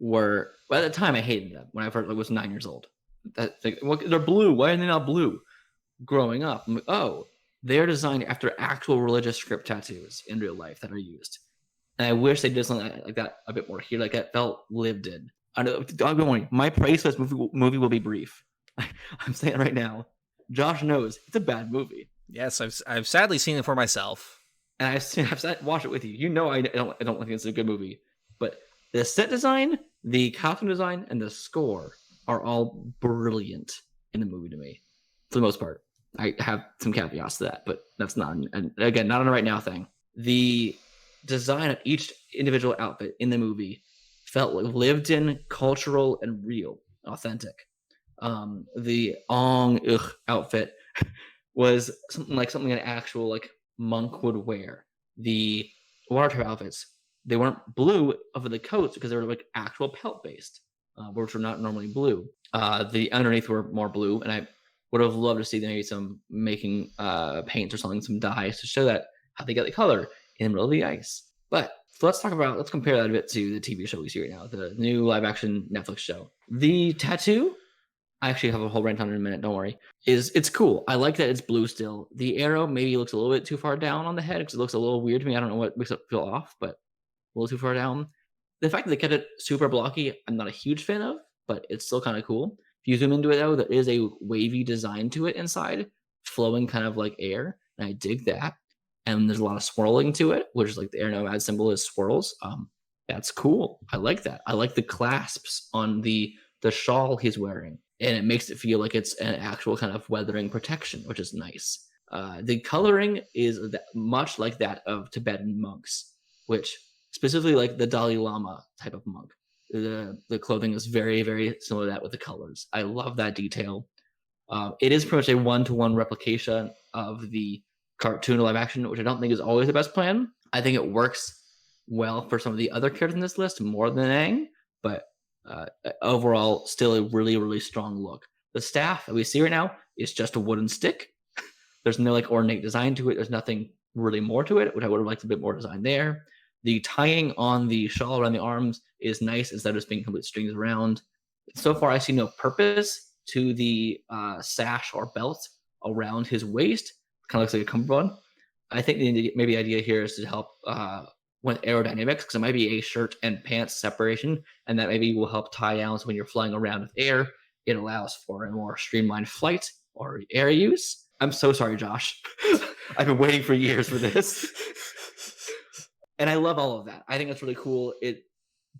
were, at the time I hated them when I first was 9 years old. They're blue. Why are they not blue? Growing up, I'm like, oh, they're designed after actual religious script tattoos in real life that are used. And I wish they did something like that a bit more here. Like, that felt lived in. Don't worry, my praise for this movie will be brief. I'm saying it right now. Josh knows it's a bad movie. Yes, I've sadly seen it for myself. And I've watched it with you. You know I don't think it's a good movie. But the set design, the costume design, and the score are all brilliant in the movie to me, for the most part. I have some caveats to that, but that's not, and again, not on a right now thing. The design of each individual outfit in the movie felt like lived in, cultural, and real, authentic. The outfit was something an actual like monk would wear. The water outfits, they weren't blue over the coats because they were like actual pelt based, which were not normally blue. The underneath were more blue, and I would have loved to see maybe some making paints or something, some dyes to show that how they get the color in the middle of the ice. But so let's compare that a bit to the TV show we see right now, the new live action Netflix show. The tattoo, I actually have a whole rant on it in a minute, don't worry. It's cool. I like that it's blue still. The arrow maybe looks a little bit too far down on the head because it looks a little weird to me. I don't know what makes it feel off, but a little too far down. The fact that they kept it super blocky, I'm not a huge fan of, but it's still kind of cool. If you zoom into it, though, there is a wavy design to it inside, flowing kind of like air, and I dig that. And there's a lot of swirling to it, which is like the air nomad symbol is swirls. That's cool. I like that. I like the clasps on the shawl he's wearing, and it makes it feel like it's an actual kind of weathering protection, which is nice. The coloring is much like that of Tibetan monks, which specifically like the Dalai Lama type of monk. The clothing is very, very similar to that with the colors. I love that detail. It is pretty much a one-to-one replication of the cartoon live action, which I don't think is always the best plan. I think it works well for some of the other characters in this list more than Aang, but overall, still a really, really strong look. The staff that we see right now is just a wooden stick. There's no like ornate design to it. There's nothing really more to it, which I would have liked a bit more design there. The tying on the shawl around the arms is nice instead of just being complete strings around. So far, I see no purpose to the sash or belt around his waist. Kind of looks like a cummerbund. I think maybe the idea here is to help with aerodynamics, because it might be a shirt and pants separation, and that maybe will help tie down so when you're flying around with air, it allows for a more streamlined flight or air use. I'm so sorry, Josh. I've been waiting for years for this. And I love all of that. I think that's really cool.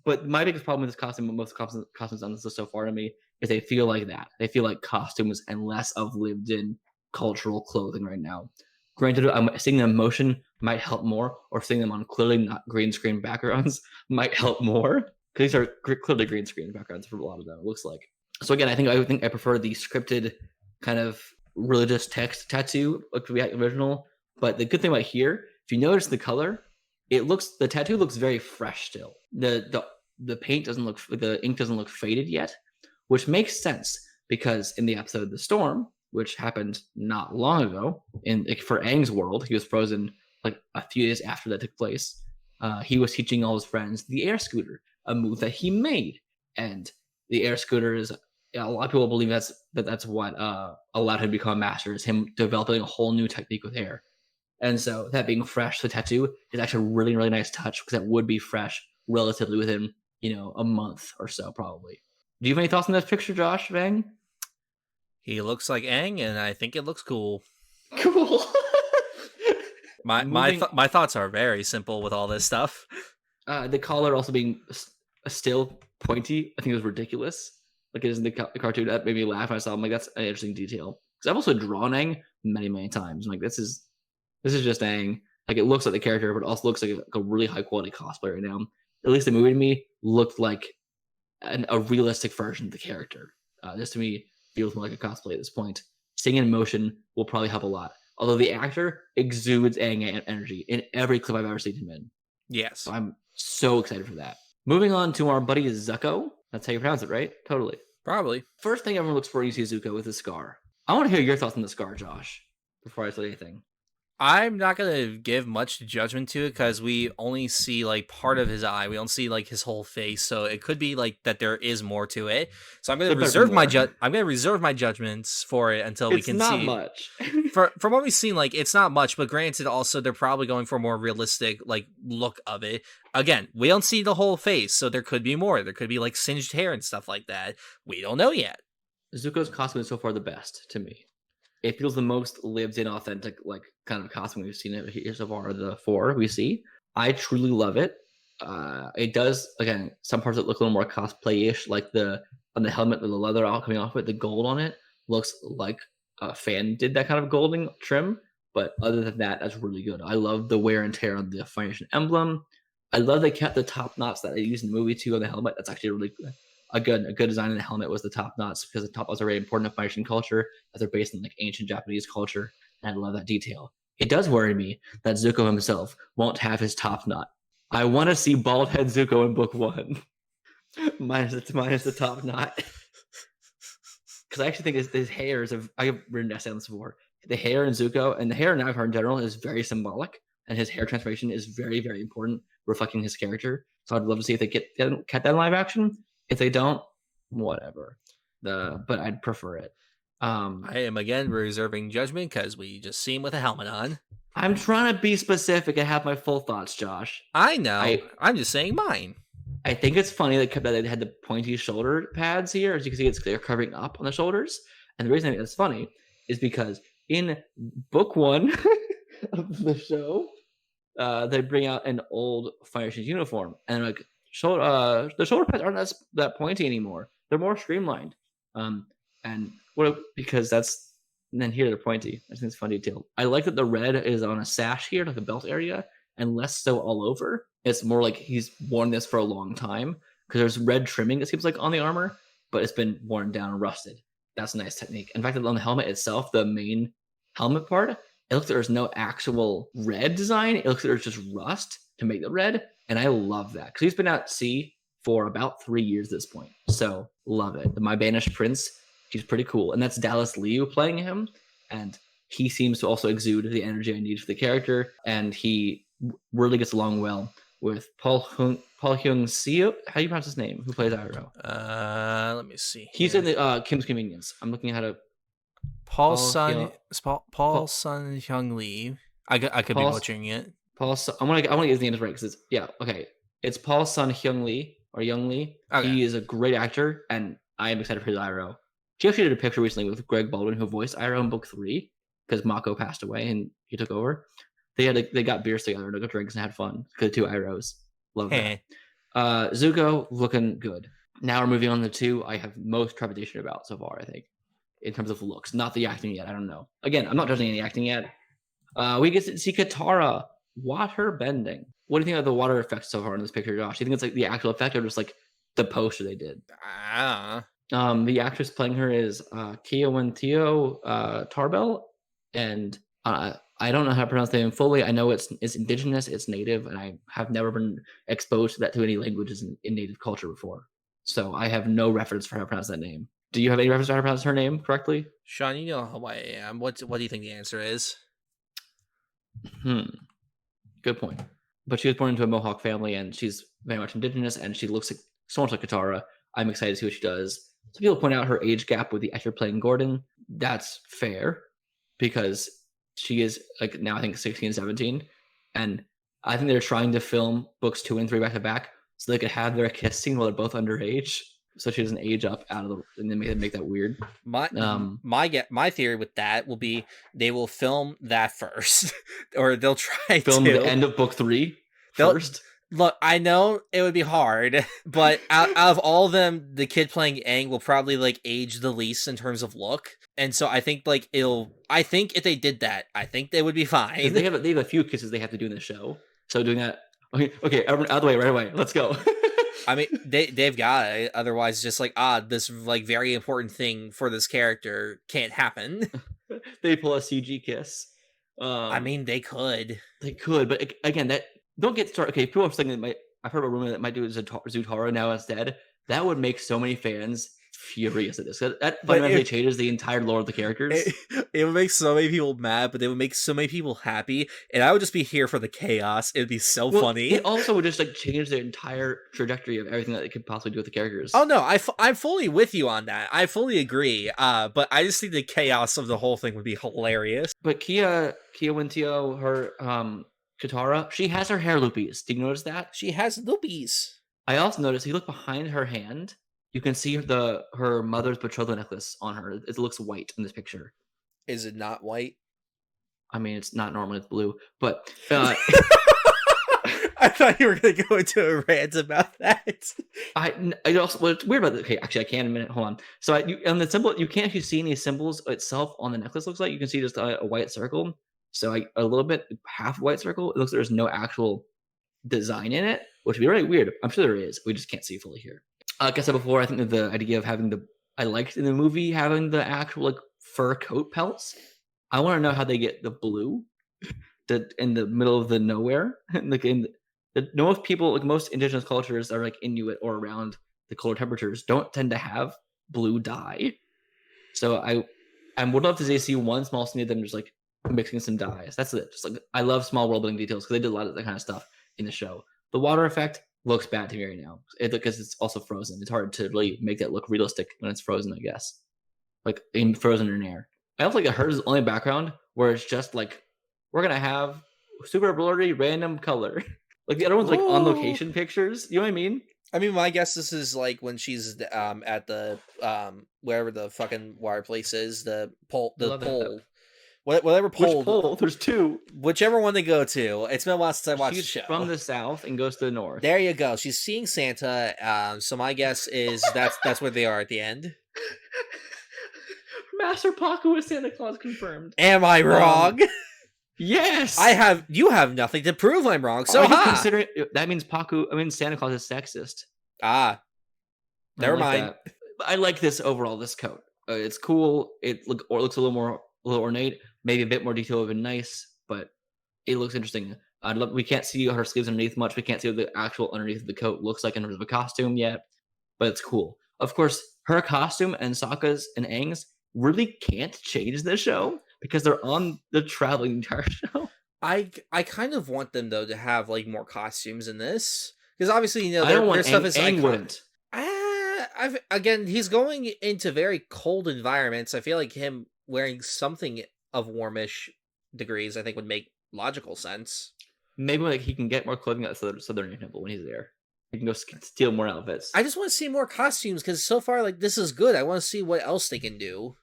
But my biggest problem with this costume, most costumes on this list so far to me, is they feel like that. They feel like costumes and less of lived-in cultural clothing right now. Granted, seeing them in motion might help more, or seeing them on clearly not green screen backgrounds might help more, because these are clearly green screen backgrounds for a lot of them, it looks like. So again, I think I prefer the scripted kind of religious text tattoo to the original. But the good thing about here, if you notice the color, the tattoo looks very fresh still. The paint doesn't look, the ink doesn't look faded yet, which makes sense because in the episode The Storm, which happened not long ago, for Aang's world, he was frozen like a few days after that took place. He was teaching all his friends the air scooter, a move that he made, and the air scooter is a lot of people believe that's what allowed him to become a master, is him developing a whole new technique with air. And so that being fresh, the tattoo is actually a really, really nice touch, because that would be fresh relatively within, a month or so, probably. Do you have any thoughts on this picture, Josh Vang? He looks like Aang, and I think it looks cool. Cool. My thoughts are very simple with all this stuff. The collar also being still pointy, I think it was ridiculous. Like it is in the cartoon. That made me laugh. I saw. I'm like, that's an interesting detail. Because I've also drawn Aang many times. I'm like, this is just Aang. Like it looks like the character, but it also looks like a really high quality cosplay right now. At least the movie to me looked like a realistic version of the character. This to me feels more like a cosplay at this point. Seeing in motion will probably help a lot. Although the actor exudes Aang energy in every clip I've ever seen him in. Yes. So I'm so excited for that. Moving on to our buddy Zuko. That's how you pronounce it, right? Totally. Probably. First thing everyone looks for when you see Zuko with his scar. I want to hear your thoughts on the scar, Josh, before I say anything. I'm not going to give much judgment to it because we only see like part of his eye. We don't see like his whole face. So it could be like that there is more to it. So I'm going to reserve my judgments for it until we can see. It's not much. From what we've seen, like it's not much, but granted also they're probably going for a more realistic like look of it. Again, we don't see the whole face, so there could be more. There could be like singed hair and stuff like that. We don't know yet. Zuko's costume is so far the best to me. It feels the most lived in, authentic, like kind of costume we've seen it here so far. The 4 we see, I truly love it. It does, again, some parts that look a little more cosplay-ish, like on the helmet with the leather all coming off it, the gold on it looks like a fan did that kind of golden trim. But other than that, that's really good. I love the wear and tear on the Fire Nation emblem. I love they kept the top knots that they used in the movie too on the helmet. That's actually really good. A good design in the helmet was the top knots, because the top knots are very important in Fire Nation culture, as they're based in like ancient Japanese culture, and I love that detail. It does worry me that Zuko himself won't have his top knot. I want to see bald head Zuko in book 1, minus the top knot, because I actually think his hair is I've written an essay on this before. The hair in Zuko and the hair in Avatar in general is very symbolic, and his hair transformation is very, very important, reflecting his character. So I'd love to see if they get that in live action. If they don't, whatever. But I'd prefer it. I am again reserving judgment because we just see him with a helmet on. I'm trying to be specific and have my full thoughts, Josh. I know. I'm just saying mine. I think it's funny that they had the pointy shoulder pads here. As you can see, they're covering up on the shoulders. And the reason I think it's funny is because in book 1 of the show, they bring out an old Fire Nation uniform, and like the shoulder pads aren't that pointy anymore. They're more streamlined. Because that's, and then here they're pointy. I think it's a fun detail. I like that the red is on a sash here, like a belt area, and less so all over. It's more like he's worn this for a long time, because there's red trimming, it seems like, on the armor, but it's been worn down and rusted. That's a nice technique. In fact, on the helmet itself, the main helmet part, it looks like there's no actual red design. It looks like there's just rust to make the red. And I love that, because he's been at sea for about 3 years at this point. So love it. My Banished Prince, he's pretty cool. And that's Dallas Liu playing him. And he seems to also exude the energy I need for the character. And he really gets along well with Paul Hyung-seo. How do you pronounce his name? Who plays Iroh? Let me see. He's in the Kim's Convenience. I'm looking at how to... Paul Sun Hyung Lee. I could be butchering it. I want to get his name right, because it's Paul Sun Hyung Lee or Young Lee. Okay. He is a great actor, and I am excited for his Iroh. She actually did a picture recently with Greg Baldwin, who voiced Iroh in book 3, because Mako passed away and he took over. They got beers together and took drinks and had fun. The 2 Irohs. Love that. Zuko looking good. Now we're moving on to 2 I have most trepidation about so far, I think, in terms of looks. Not the acting yet. I don't know. Again, I'm not judging any acting yet. We get to see Katara water bending. What do you think of the water effects so far in this picture, Josh? Do you think it's like the actual effect or just like the poster they did? The actress playing her is Kiowentio Tarbell, and I don't know how to pronounce the name fully. I know it's indigenous, it's native, and I have never been exposed to that to any languages in native culture before. So I have no reference for how to pronounce that name. Do you have any reference for how to pronounce her name correctly? Sean, you know how I am. What do you think the answer is? Good point. But she was born into a Mohawk family, and she's very much indigenous, and she looks so much like Katara. I'm excited to see what she does. Some people point out her age gap with the actor playing Gordon. That's fair, because she is like now I think 16, 17, and I think they're trying to film books 2 and 3 back to back so they could have their kiss scene while they're both underage. so she doesn't age up out of the, and then make that weird. My theory with that will be they will film that first, or they'll try film to the end of book 3 first. Look, I know it would be hard, but out of all of them, the kid playing Aang will probably like age the least in terms of look, and so I think like I think if they did that, I think they would be fine. They have a few kisses they have to do in the show, so doing that. Okay, everyone out of the way right away. Let's go. I mean, they've got it. Otherwise, just like this like very important thing for this character can't happen. They pull a CG kiss. I mean, they could, but again, that don't get started. Okay, people are saying that I've heard a rumor that might do Zutara now instead. That would make so many fans furious at this. That fundamentally changes the entire lore of the characters. It would make so many people mad, but it would make so many people happy, and I would just be here for the chaos. It would be so funny. It also would just like change the entire trajectory of everything that it could possibly do with the characters. Oh no, I'm fully with you on that. I fully agree. But I just think the chaos of the whole thing would be hilarious. But Kia Wintio, her Katara, she has her hair loopies. Did you notice that? She has loopies. I also noticed, if you look behind her hand, you can see her mother's betrothal necklace on her. It looks white in this picture. Is it not white? I mean, it's not normally it's blue, but I thought you were going to go into a rant about that. I also what's weird about okay, actually, I can in a minute. Hold on. So on the symbol, you can't actually see any symbols itself on the necklace. Looks like you can see just a white circle. So a little bit half white circle. It looks like there's no actual design in it, which would be really weird. I'm sure there is. We just can't see fully here. Like I said before, I think that the idea of having I liked in the movie having the actual like fur coat pelts. I want to know how they get the blue in the middle of the nowhere. Like most people, like most indigenous cultures are like Inuit or around the colder temperatures, don't tend to have blue dye. So I would love to see one small scene of them just like mixing some dyes. That's it. Just like I love small world building details because they did a lot of that kind of stuff in the show. The water effect looks bad to me right now because it's also frozen. It's hard to really make that look realistic when it's frozen, I guess. Like frozen in air. I also like hers is only background where it's just like we're gonna have super blurry random color. Like the other one's like on location pictures. You know what I mean? I mean, my guess this is like when she's at the wherever the fucking wire place is, the pole. Whatever pole. Which pole? There's two. Whichever one they go to. It's been a while since I watched the show. From the south and goes to the north. There you go. She's seeing Santa. So my guess is that's where they are at the end. Master Paku is Santa Claus confirmed. Am I wrong? Yes. You have nothing to prove I'm wrong. So considering that means Santa Claus is sexist. Never mind. I like this overall. This coat. It's cool. It looks a little ornate. Maybe a bit more detail would have been nice, but it looks interesting. We can't see her sleeves underneath much. We can't see what the actual underneath of the coat looks like in terms of a costume yet, but it's cool. Of course, her costume and Sokka's and Aang's really can't change the show because they're on the traveling entire show. I kind of want them though to have like more costumes in this because obviously their stuff is Aang wouldn't. Again, he's going into very cold environments. I feel like him wearing something of warmish degrees, I think, would make logical sense. Maybe like he can get more clothing at Southern Temple when he's there. He can go steal more outfits. I just want to see more costumes because so far, like, this is good. I want to see what else they can do.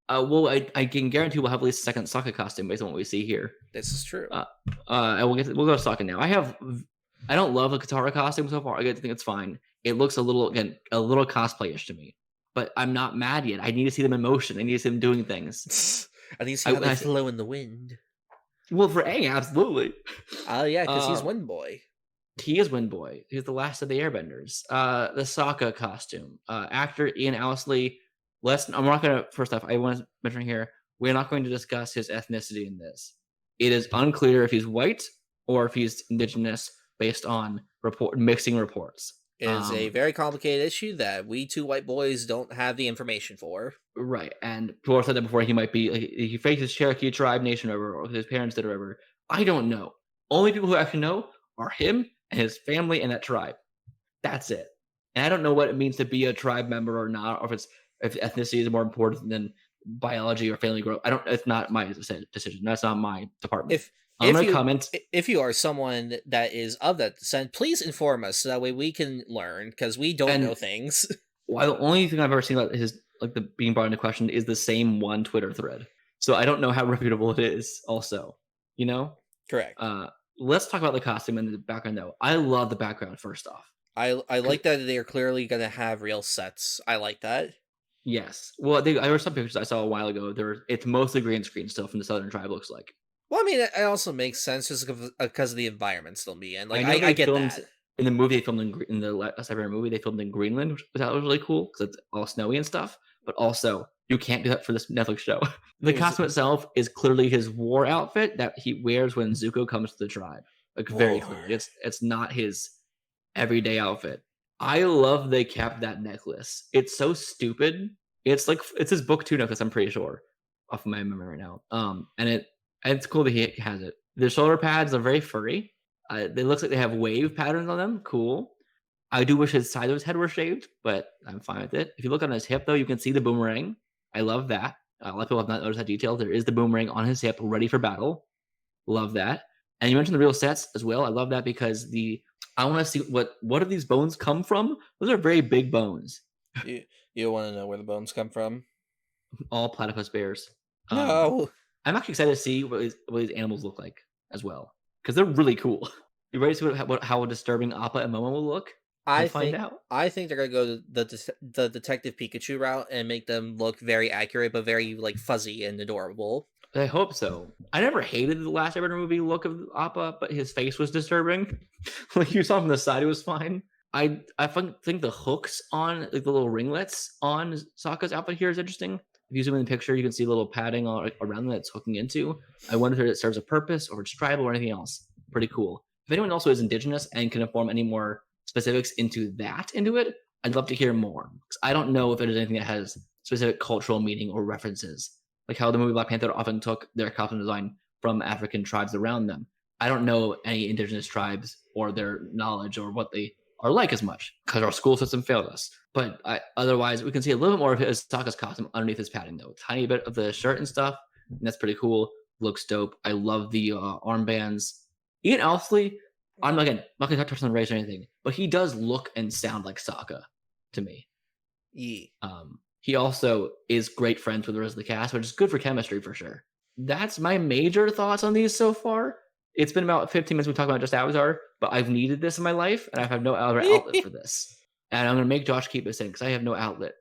Well, I can guarantee we'll have at least a second Sokka costume based on what we see here. This is true. We'll go to Sokka now. I don't love the Katara costume so far. I think it's fine. It looks a little cosplayish to me, but I'm not mad yet. I need to see them in motion. I need to see them doing things. I need to see how they flow in the wind. Well, for Aang, absolutely. Yeah, because he's Wind Boy. He is Wind Boy. He's the last of the Airbenders. The Sokka costume. Actor Ian Owsley. I'm not going to. First off, I want to mention here, we're not going to discuss his ethnicity in this. It is unclear if he's white or if he's indigenous based on mixing reports. It is a very complicated issue that we two white boys don't have the information for. Right, and people said that before. He might be he faces Cherokee tribe nation or his parents did or whatever. I don't know. Only people who actually know are him and his family and that tribe. That's it. And I don't know what it means to be a tribe member or not, or if ethnicity is more important than biology or family growth. It's not my decision. That's not my department. I'm going to comment. If you are someone that is of that descent, please inform us so that way we can learn because we don't know things. Well, the only thing I've ever seen about his like the being brought into question is the same one Twitter thread. So I don't know how reputable it is. Also, you know. Correct. Let's talk about the costume and the background though. I love the background first off. I like that they are clearly going to have real sets. I like that. Yes. Well, there were some pictures I saw a while ago. It's mostly green screen still from the Southern Tribe. Looks like. Well, I mean, it also makes sense just because of the environment still be in. Like, I know I they get filmed that. in the movie. They filmed in the Cyberman movie. They filmed in Greenland, which I thought was really cool because it's all snowy and stuff. But also, you can't do that for this Netflix show. The costume itself is clearly his war outfit that he wears when Zuko comes to the tribe. Like very clearly, it's not his everyday outfit. I love they kept that necklace. It's so stupid. It's like it's his book 2 necklace. I'm pretty sure, off of my memory right now. And it's cool that he has it. The shoulder pads are very furry. They looks like they have wave patterns on them. Cool. I do wish his side of his head were shaved, but I'm fine with it. If you look on his hip, though, you can see the boomerang. I love that. A lot of people have not noticed that detail. There is the boomerang on his hip, ready for battle. Love that. And you mentioned the real sets as well. I love that because I want to see what do these bones come from? Those are very big bones. You want to know where the bones come from? All platypus bears. No. I'm actually excited to see what these animals look like as well because they're really cool. You ready to see how disturbing Appa and Momo will look? I think they're gonna go the Detective Pikachu route and make them look very accurate, but very like fuzzy and adorable. I hope so. I never hated the last Airbender movie look of Appa, but his face was disturbing. Like you saw from the side, it was fine. I think the hooks on like the little ringlets on Sokka's outfit here is interesting. If you zoom in the picture, you can see a little padding around that it's hooking into. I wonder if it serves a purpose or it's tribal or anything else. Pretty cool. If anyone also is indigenous and can inform any more specifics into it, I'd love to hear more. Because I don't know if it is anything that has specific cultural meaning or references. Like how the movie Black Panther often took their costume design from African tribes around them. I don't know any indigenous tribes or their knowledge or what they are like as much because our school system failed us. But otherwise, we can see a little bit more of his Sokka's costume underneath his padding, though. Tiny bit of the shirt and stuff. And that's pretty cool. Looks dope. I love the armbands. Ian Owsley, I'm not going to touch on race or anything, but he does look and sound like Sokka to me. Yeah. He also is great friends with the rest of the cast, which is good for chemistry for sure. That's my major thoughts on these so far. It's been about 15 minutes we talk about just Avatar, but I've needed this in my life, and I have no other outlet for this. And I'm going to make Josh keep this in because I have no outlet.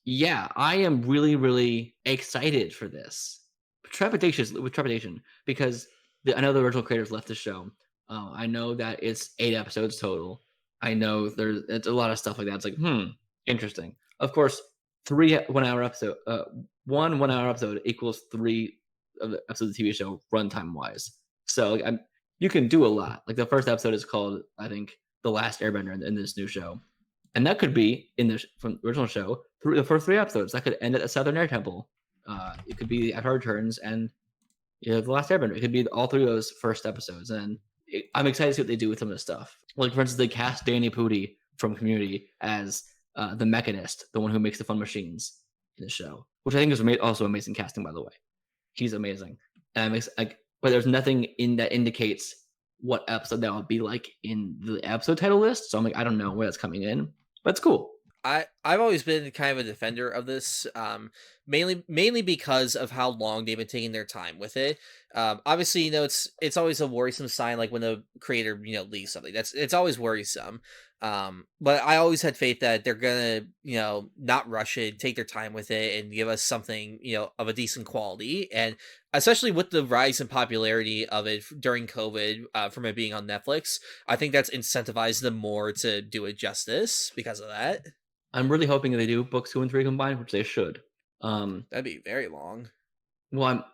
Yeah, I am really, really excited for this. With trepidation, because I know the original creators left the show. I know that it's 8 episodes total. I know it's a lot of stuff like that. It's like, interesting. Of course, 3 1-hour episode, 1-hour episode equals 3 of the episodes of the TV show runtime wise. So like, you can do a lot. Like the first episode is called, I think, The Last Airbender in this new show, and that could be from the original show through the first 3 episodes. That could end at the Southern Air Temple. It could be Avatar Returns and The Last Airbender. It could be all 3 of those first episodes, and I'm excited to see what they do with some of the stuff. Like for instance, they cast Danny Pudi from Community as the Mechanist, the one who makes the fun machines in the show, which I think is also amazing casting, by the way. He's amazing, and but there's nothing in that indicates what episode that will be like in the episode title list. So I'm like, I don't know where that's coming in, but it's cool. I've always been kind of a defender of this, mainly because of how long they've been taking their time with it. Obviously, it's always a worrisome sign, like when the creator leaves something. It's always worrisome. But I always had faith that they're gonna not rush it, take their time with it, and give us something of a decent quality. And especially with the rise in popularity of it during COVID, from it being on Netflix, I think that's incentivized them more to do it justice because of that. I'm really hoping that they do books 2 and 3 combined, which they should. That'd be very long. Well,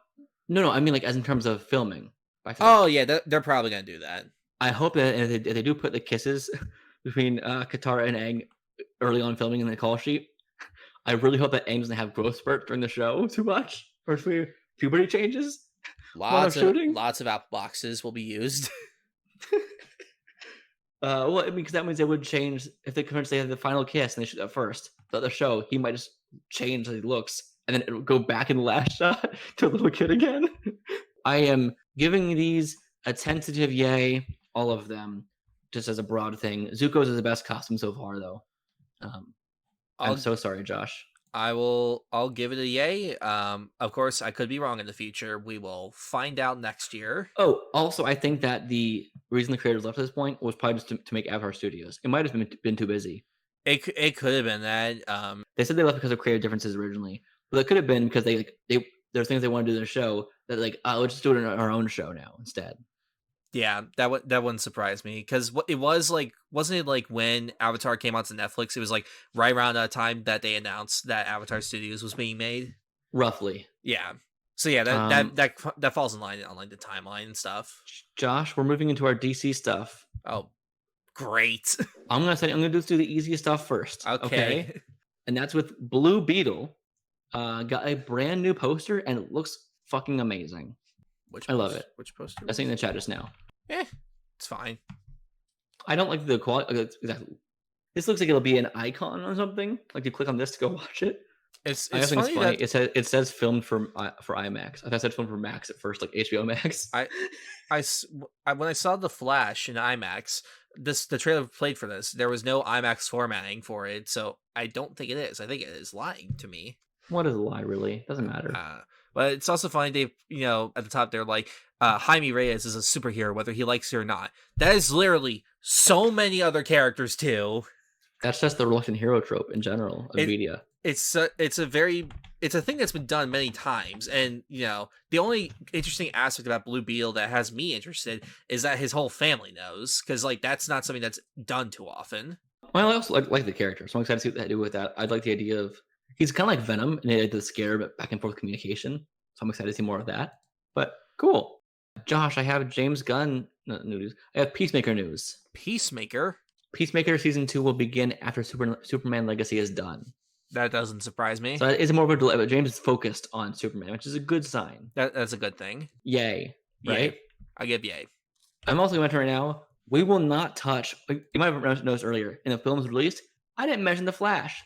I mean like as in terms of filming. Oh yeah, they're probably gonna do that. I hope that if they do put the kisses between Katara and Aang early on filming in the call sheet, I really hope that Aang doesn't have growth spurt during the show too much, or if puberty changes. Lots of apple boxes will be used. Well, I mean, because that means they would change if they have the final kiss and they shoot that first. The other show, he might just change as he looks, and then it would go back in the last shot to a little kid again. I am giving these a tentative yay, all of them, just as a broad thing. Zuko's is the best costume so far, though. I'm so sorry, Josh. I'll give it a yay. Of course, I could be wrong in the future. We will find out next year. Oh, also, I think that the reason the creators left at this point was probably just to make Avatar Studios. It might have been too busy. It could have been that. They said they left because of creative differences originally, but it could have been because there's things they want to do in their show that let's just do it in our own show now instead. Yeah, that wouldn't surprise me because it was like, wasn't it like when Avatar came out to Netflix? It was like right around that time that they announced that Avatar Studios was being made. Roughly. Yeah. So yeah, that falls in line on like the timeline and stuff. Josh, we're moving into our DC stuff. Oh, great. I'm gonna do the easiest stuff first. Okay. And that's with Blue Beetle. Got a brand new poster and it looks fucking amazing. I love it. Which poster? I seen in the chat just now. It's fine. I don't like the quality. Exactly. This looks like it'll be an icon or something. Like you click on this to go watch it. It's I think funny. It's funny. It says filmed for IMAX. I thought it said filmed for Max at first, like HBO Max. When I saw The Flash in IMAX, the trailer played for this. There was no IMAX formatting for it, so I don't think it is. I think it is lying to me. What is a lie, really? Doesn't matter. But it's also funny. They, at the top, they're like, Jaime Reyes is a superhero, whether he likes it or not. That is literally so many other characters too. That's just the reluctant hero trope in general of media. It's a thing that's been done many times, and the only interesting aspect about Blue Beetle that has me interested is that his whole family knows, because like that's not something that's done too often. Well, I also like the character, so I'm excited to see what they do with that. I'd like the idea of he's kind of like Venom, and they had the scare but back and forth communication. So I'm excited to see more of that. But cool, Josh, I have James Gunn news. I have Peacemaker news. Peacemaker season 2 will begin after Superman Legacy is done. That doesn't surprise me. So it's more of a delay, but James is focused on Superman, which is a good sign. That's a good thing. Yay. Right? Yay. I give yay. I'm also going to mention right now, we will not touch, you might have noticed earlier, in the films released, I didn't mention The Flash.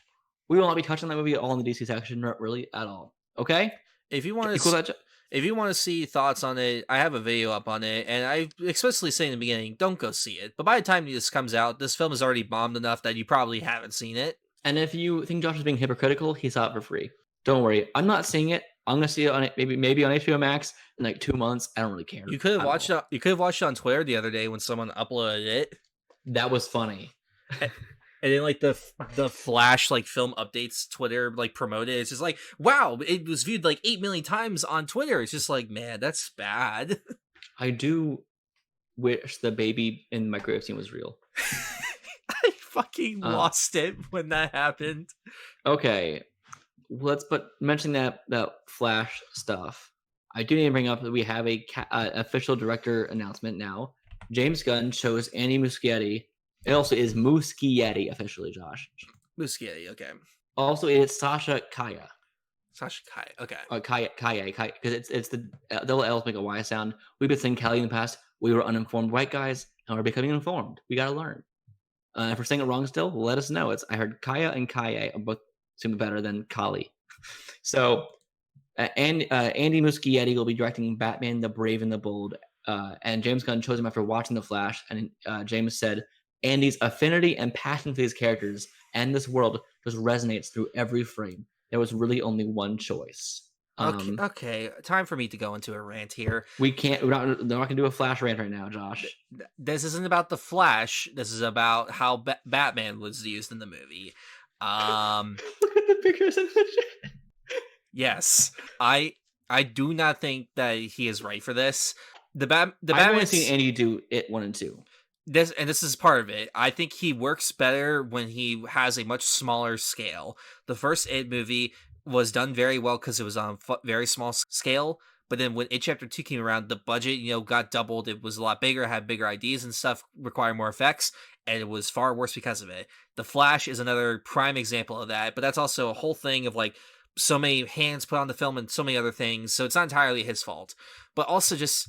We will not be touching that movie at all in the DC section, not really at all. Okay? If you want to see thoughts on it, I have a video up on it, and I explicitly say in the beginning, don't go see it. But by the time this comes out, this film is already bombed enough that you probably haven't seen it. And if you think Josh is being hypocritical, he saw it for free. Don't worry. I'm not seeing it. I'm gonna see it on maybe on HBO Max in like 2 months. I don't really care. You could have watched it. You could have watched it on Twitter the other day when someone uploaded it. That was funny. And then like the Flash like film updates Twitter like promoted. It's just like, wow, it was viewed like 8 million times on Twitter. It's just like, man, that's bad. I do wish the baby in the microwave scene was real. I fucking lost it when that happened. Okay, mentioning that Flash stuff, I do need to bring up that we have a official director announcement now. James Gunn chose Andy Muschietti. It also is Muschietti officially, Josh. Muschietti, okay. Also, it's Sasha Kaya. Sasha Kaya, okay. Kaya, because it's the double L's make a Y sound. We've been saying Kali in the past. We were uninformed white guys, and we're becoming informed. We gotta learn. If we're saying it wrong still, let us know. I heard Kaya and Kaye both seem better than Kali. So, Andy Muschietti will be directing Batman: The Brave and the Bold, and James Gunn chose him after watching The Flash. And James said, Andy's affinity and passion for these characters and this world just resonates through every frame. There was really only one choice. Okay, time for me to go into a rant here. We're not gonna do a Flash rant right now, Josh. This isn't about the Flash. This is about how Batman was used in the movie. Look at the pictures in the chat. Yes, I do not think that he is right for this. I've only seen Andy do it 1 and 2. This is part of it. I think he works better when he has a much smaller scale. The first It movie was done very well because it was on very small scale, but then when It Chapter 2 came around, the budget got doubled. It was a lot bigger, had bigger ideas and stuff, required more effects, and it was far worse because of it. The Flash is another prime example of that, but that's also a whole thing of like so many hands put on the film and so many other things, so it's not entirely his fault. But also just,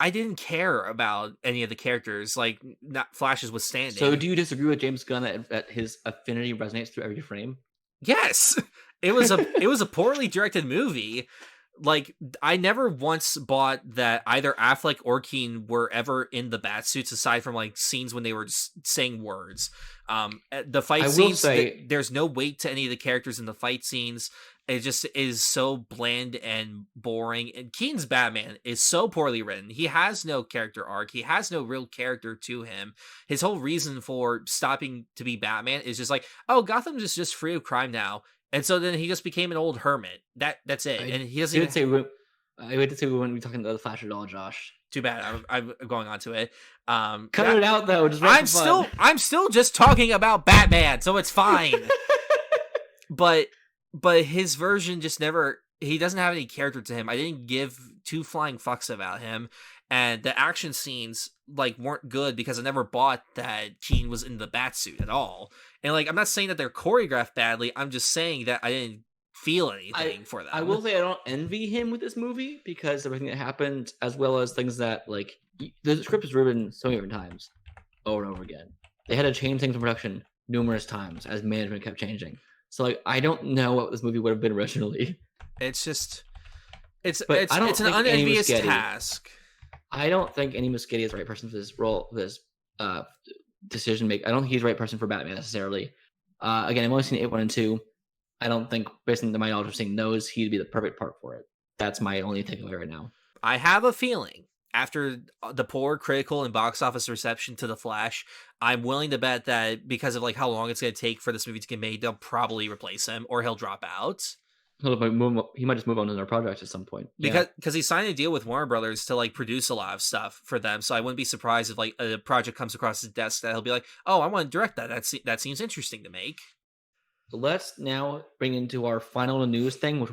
I didn't care about any of the characters, like not Flash's withstanding. So do you disagree with James Gunn that his affinity resonates through every frame? Yes. It was a poorly directed movie, like I never once bought that either Affleck or Keane were ever in the bat suits aside from like scenes when they were just saying words. The fight scenes, there's no weight to any of the characters in the fight scenes. It just is so bland and boring. And Keane's Batman is so poorly written. He has no character arc. He has no real character to him. His whole reason for stopping to be Batman is just like, oh, Gotham is just free of crime now. And so then he just became an old hermit. That's it. And he doesn't even... I wait to say we wouldn't be talking about the Flash at all, Josh. Too bad. I'm going on to it. Cut it out though. Just I'm still just talking about Batman, so it's fine. But his version just never, he doesn't have any character to him. I didn't give two flying fucks about him. And the action scenes like weren't good because I never bought that Keane was in the Batsuit at all. And like, I'm not saying that they're choreographed badly. I'm just saying that I didn't feel anything for them. I will say I don't envy him with this movie because of everything that happened, as well as things that like the script was written so many different times over and over again. They had to change things in production numerous times as management kept changing. So like, I don't know what this movie would have been originally. It's just, it's an unenvious task. I don't think Andy Muschietti is the right person for this role, for this decision make. I don't think he's the right person for Batman necessarily. Again, I've only seen 8, 1, and 2. I don't think, based on my knowledge of seeing those, he'd be the perfect part for it. That's my only takeaway right now. I have a feeling after the poor critical and box office reception to The Flash, I'm willing to bet that because of like how long it's going to take for this movie to get made, they'll probably replace him or he'll drop out. He might just move on to another project at some point. Because he signed a deal with Warner Brothers to like produce a lot of stuff for them. So I wouldn't be surprised if like a project comes across his desk that he'll be like, oh, I want to direct that. That seems interesting to make. So let's now bring into our final news thing, which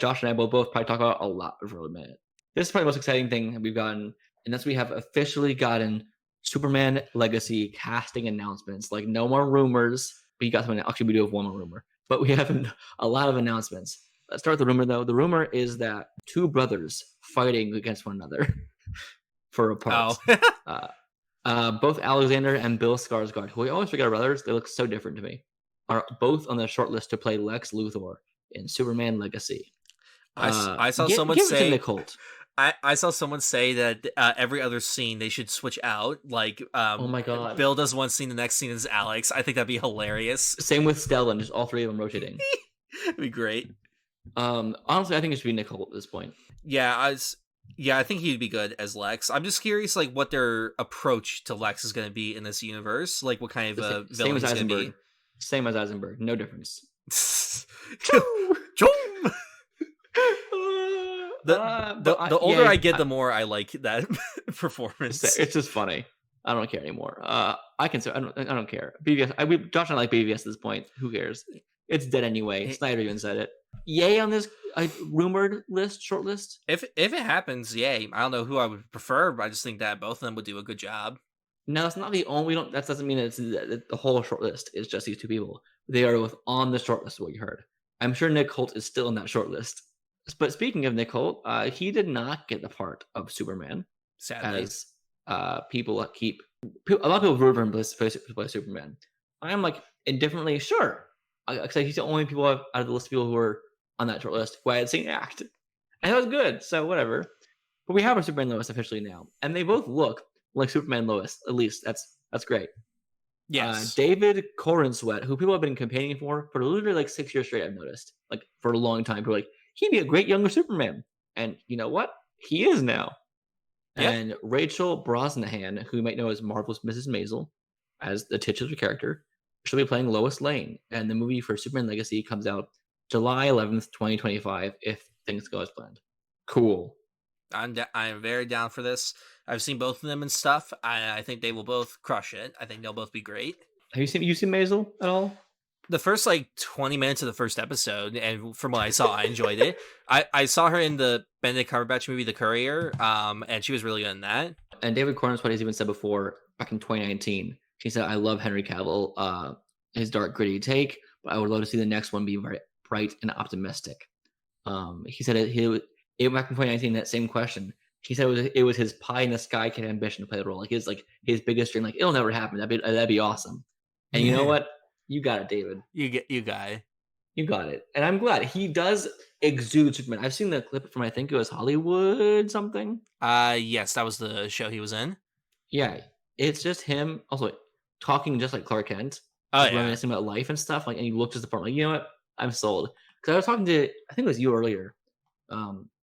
Josh and I will both probably talk about a lot for a minute. This is probably the most exciting thing that we've gotten, and that's we have officially gotten Superman Legacy casting announcements. Like no more rumors. We got some. Actually, we do have one more rumor, but we have a lot of announcements. Let's start with the rumor though. The rumor is that two brothers fighting against one another for a part. Oh. Both Alexander and Bill Skarsgård, who I always forget are brothers. They look so different to me. Are both on the short list to play Lex Luthor in Superman Legacy. I saw someone say I saw someone say that every other scene they should switch out. Like, oh my god, Bill does one scene, the next scene is Alex. I think that'd be hilarious. Same with Stellan, just all three of them rotating. It'd be great. Honestly, I think it should be Nick Holt at this point. Yeah, I think he'd be good as Lex. I'm just curious, like, what their approach to Lex is going to be in this universe. Like, what kind of villain he's going to be. Same as Eisenberg, no difference. The older I get, the more I like that performance. It's just funny. I don't care anymore. I don't care. BVS. Josh and I like BVS at this point. Who cares? It's dead anyway. Snyder even said it. Yay on this rumored list, short list. If it happens, yay. I don't know who I would prefer, but I just think that both of them would do a good job. No, it's not the only. That doesn't mean it's the whole short list is just these two people. They are both on the short list. What you heard. I'm sure Nick Holt is still in that short list. But speaking of Nick Holt, he did not get the part of Superman. Sadly, as people keep a lot of people voted for him to play Superman. I'm like indifferently sure. He's the only people out of the list of people who are on that short list who I had seen act, and that was good. So whatever. But we have our Superman Lois officially now, and they both look like Superman Lois. At least that's great. Yes. David Corenswet, who people have been campaigning for literally like 6 years straight. I've noticed, like for a long time, people are like he'd be a great younger Superman, and you know what? He is now. Yep. And Rachel Brosnahan, who you might know as Marvel's Mrs. Maisel, as the titular character, she'll be playing Lois Lane. And the movie for Superman Legacy comes out July 11th, 2025, if things go as planned. Cool. I'm very down for this. I've seen both of them and stuff. I think they will both crush it. I think they'll both be great. Have you seen Maisel at all? The first 20 minutes of the first episode, and from what I saw, I enjoyed it. I saw her in the Benedict Cumberbatch movie, The Courier, and she was really good in that. And David Corenswet has even said before, back in 2019, she said, "I love Henry Cavill, his dark, gritty take, but I would love to see the next one be very bright and optimistic." He said it back in 2019. That same question, he said it was his pie in the sky kind of ambition to play the role, his biggest dream. Like it'll never happen. That'd be awesome. And you know what? You got it, David. You got it. You got it. And I'm glad he does exude Superman. I've seen the clip from, I think it was Hollywood something. Yes, that was the show he was in. Yeah, it's just him also talking just like Clark Kent, Oh like yeah. reminiscing about life and stuff. Like, and he looks at the part like, you know what? I'm sold. Because I was talking to, I think it was you earlier,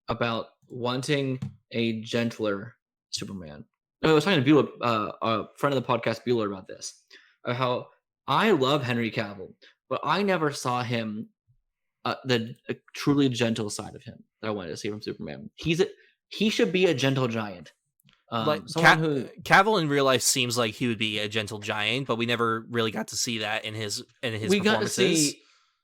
about wanting a gentler Superman. No, I was talking to Beetle, a friend of the podcast, Beetle, about this. How I love Henry Cavill, but I never saw him the truly gentle side of him that I wanted to see from Superman. He should be a gentle giant. Like Someone who Cavill in real life seems like he would be a gentle giant, but we never really got to see that in his we got to performances. see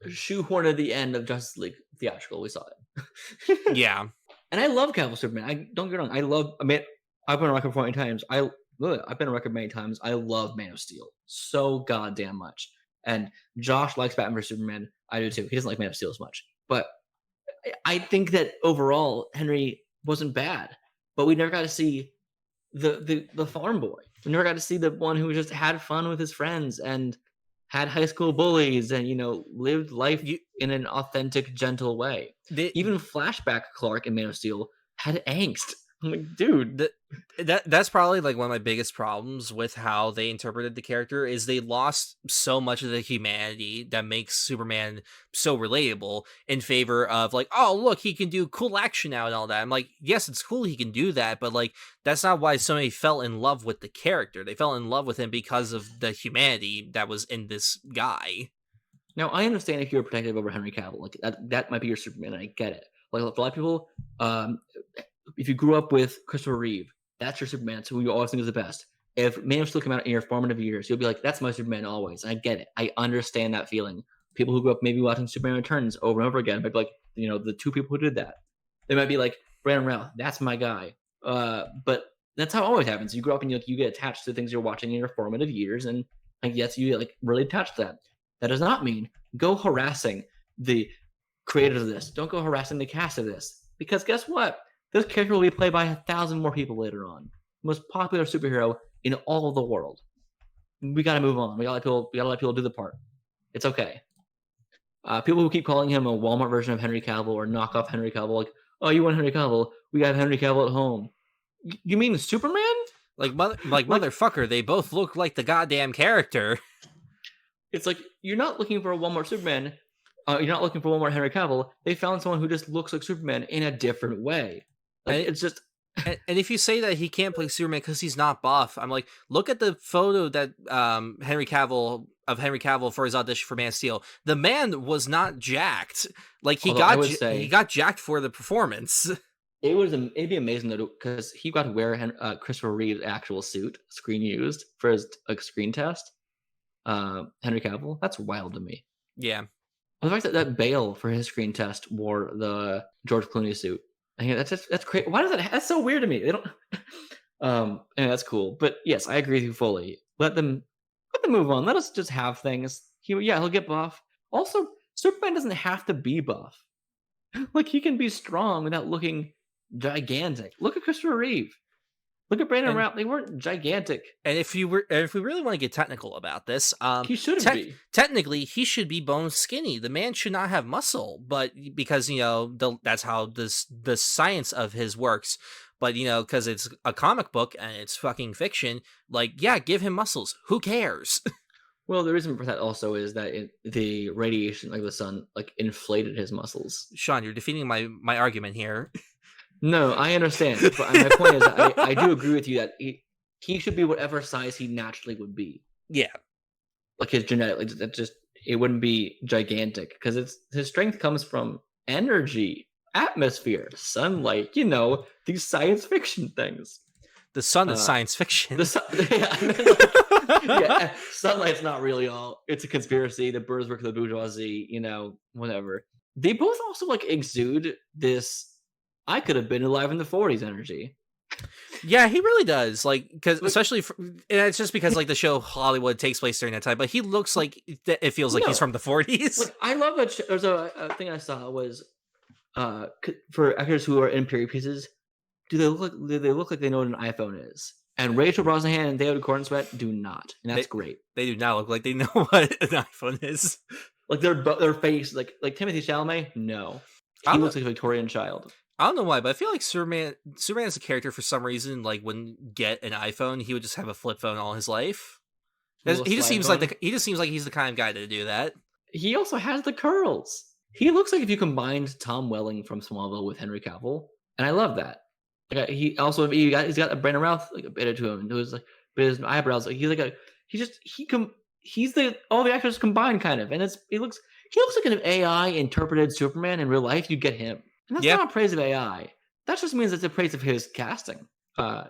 shoehorn at the end of Justice League theatrical. We saw it. Yeah, and I love Cavill Superman. I don't get wrong. I mean, I've been on record many times. I've been on record many times. I love Man of Steel so goddamn much. And Josh likes Batman vs Superman. I do too. He doesn't like Man of Steel as much, but I think that overall Henry wasn't bad. But we never got to see the farm boy. We never got to see the one who just had fun with his friends and had high school bullies and lived life in an authentic, gentle way. Even flashback Clark in Man of Steel had angst. I'm like, dude, that's probably like one of my biggest problems with how they interpreted the character is they lost so much of the humanity that makes Superman so relatable in favor of like, oh look, he can do cool action now and all that. I'm like, yes, it's cool he can do that, but like that's not why so many fell in love with the character. They fell in love with him because of the humanity that was in this guy. Now I understand if you're protective over Henry Cavill, like that might be your Superman, and I get it. Like a lot of people, if you grew up with Christopher Reeve, that's your Superman, so you always think is the best. If Man of Steel came out in your formative years, you'll be like, that's my Superman always. And I get it. I understand that feeling. People who grew up maybe watching Superman Returns over and over again might be like, the two people who did that. They might be like, Brandon Routh, that's my guy. But that's how it always happens. You grow up and you get attached to things you're watching in your formative years, and I guess you get really attached to that. That does not mean go harassing the creators of this. Don't go harassing the cast of this. Because guess what? This character will be played by 1,000 more people later on. Most popular superhero in all of the world. We gotta move on. We gotta let people do the part. It's okay. People who keep calling him a Walmart version of Henry Cavill or knockoff Henry Cavill, like, oh, you want Henry Cavill? We got Henry Cavill at home. You mean Superman? Motherfucker, they both look like the goddamn character. It's like, you're not looking for a Walmart Superman. You're not looking for Walmart Henry Cavill. They found someone who just looks like Superman in a different way. Like, it's just... And if you say that he can't play Superman because he's not buff, I'm like, look at the photo that Henry Cavill for his audition for Man of Steel. The man was not jacked. Like he got jacked for the performance. It'd be amazing though, because he got to wear Christopher Reeve's actual suit, screen used for his screen test. Henry Cavill, that's wild to me. Yeah, the fact that Bale for his screen test wore the George Clooney suit. I mean, that's crazy. Why does that? That's so weird to me. They don't. And that's cool. But yes, I agree with you fully. Let them move on. Let us just have things. He'll get buff. Also, Superman doesn't have to be buff. Like he can be strong without looking gigantic. Look at Christopher Reeve. Look at Brandon Routh. They weren't gigantic. And if we really want to get technical about this, he shouldn't be. Technically, he should be bone skinny. The man should not have muscle, but because that's how the science of his works. But because it's a comic book and it's fucking fiction, like give him muscles. Who cares? Well, the reason for that also is that the radiation, like the sun, like inflated his muscles. Sean, you're defeating my argument here. No, I understand. But my point is, I do agree with you that he should be whatever size he naturally would be. Yeah, like his genetic, it wouldn't be gigantic because his strength comes from energy, atmosphere, sunlight. These science fiction things. The sun is science fiction. Sunlight's not really all. It's a conspiracy. The birds work for the bourgeoisie. Whatever. They both also exude this. I could have been alive in the 40s energy. Yeah, he really does. Because especially, and it's just because the show Hollywood takes place during that time. But he looks like it feels like he's from the 40s. I love that. There's a thing I saw was, for actors who are in period pieces, do they look like they know what an iPhone is? And Rachel Brosnahan and David Cornsweet do not, and that's great. They do not look like they know what an iPhone is. Like their face, like Timothy Chalamet. No, he looks like a Victorian child. I don't know why, but I feel like Superman as a character for some reason like wouldn't get an iPhone. He would just have a flip phone all his life. He just seems like he's the kind of guy to do that. He also has the curls. He looks like if you combined Tom Welling from Smallville with Henry Cavill, and I love that. Like he's got a Brandon Routh like a bit to him. It was like, but his eyebrows like he's all the actors combined kind of, and he looks like an AI interpreted Superman in real life. You get him, and that's not a praise of AI. That just means it's a praise of his casting.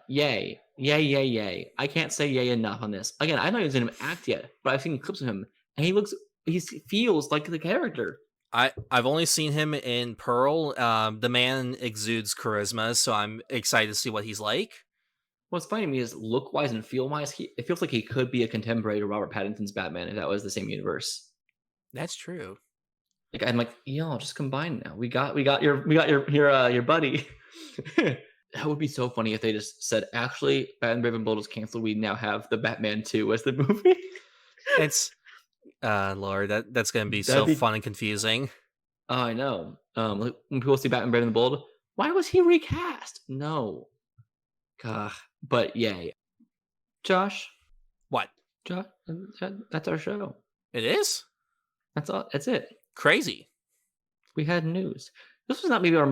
Yay. I can't say yay enough on this. Again, I've not even seen him act yet, but I've seen clips of him, and he feels like the character. I've only seen him in Pearl. The man exudes charisma, so I'm excited to see what he's like. What's funny to me is look-wise and feel-wise, it feels like he could be a contemporary to Robert Pattinson's Batman if that was the same universe. That's true. Like I'm like, just combine now. We got your buddy. That would be so funny if they just said, actually, Batman Brave and Bold is canceled. We now have the Batman 2 as the movie. It's Lord, that's gonna be so fun and confusing. Oh, I know. When people see Batman Brave and the Bold, why was he recast? No. But yay. Josh. What? Josh, that's our show. It is? That's all. That's it. Crazy. We had news. This was not maybe our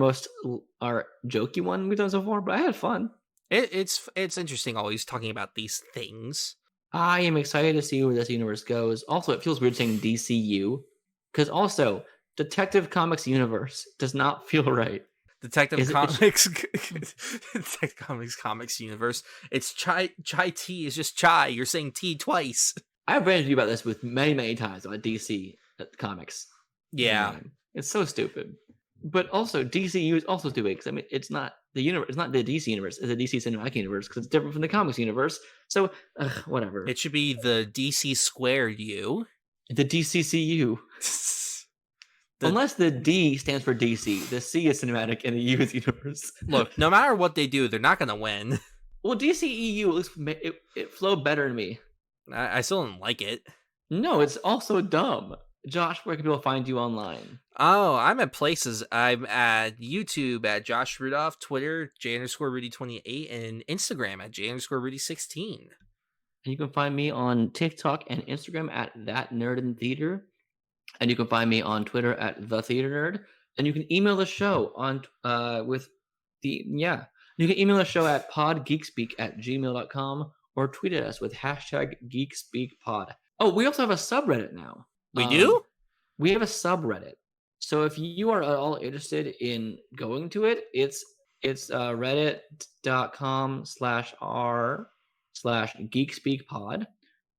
jokey one we've done so far, but I had fun. It's interesting always talking about these things. I am excited to see where this universe goes. Also, it feels weird saying DCU, because also Detective Comics Universe does not feel right. Detective Comics Universe. It's chai tea is just chai. You're saying tea twice. I've ranted to you about this with many times about DC Comics. Yeah, it's so stupid. But also DCU is also stupid because I mean it's not the universe. It's not the DC universe. It's the DC Cinematic Universe because it's different from the comics universe. So whatever. It should be the DC squared U. The DCCU. Unless the D stands for DC, the C is cinematic and the U is universe. Look, no matter what they do, they're not going to win. Well, DCEU, it flowed better to me. I still don't like it. No, it's also dumb. Josh, where can people find you online? Oh, I'm at places. I'm at YouTube at Josh Rudolph, Twitter, J_Rudy28, and Instagram at J_Rudy16. And you can find me on TikTok and Instagram at That Nerd in Theater. And you can find me on Twitter at The Theater Nerd. And you can email the show You can email the show at podgeekspeak@gmail.com or tweet at us with #GeekSpeakPod. Oh, we also have a subreddit now. We do? We have a subreddit. So if you are at all interested in going to it, it's reddit.com/r/GeekSpeakPod.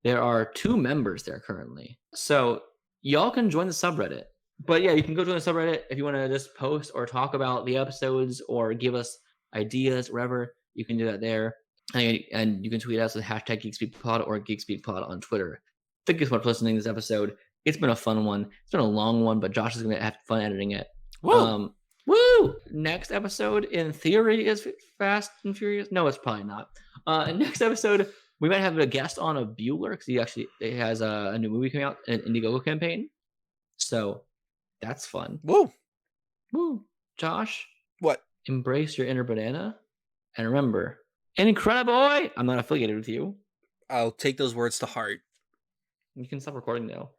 There are 2 members there currently. So y'all can join the subreddit. But yeah, you can go join the subreddit if you want to just post or talk about the episodes or give us ideas, whatever. You can do that there. And you can tweet us with #GeekSpeakPod or GeekSpeakPod on Twitter. Thank you so much for listening to this episode. It's been a fun one. It's been a long one, but Josh is going to have fun editing it. Woo! Woo! Next episode, in theory, is Fast and Furious. No, it's probably not. Next episode, we might have a guest on of Bueller because he has a new movie coming out, an Indiegogo campaign. So that's fun. Woo! Woo! Josh, what? Embrace your inner banana, and remember, Incrediboy. I'm not affiliated with you. I'll take those words to heart. You can stop recording now.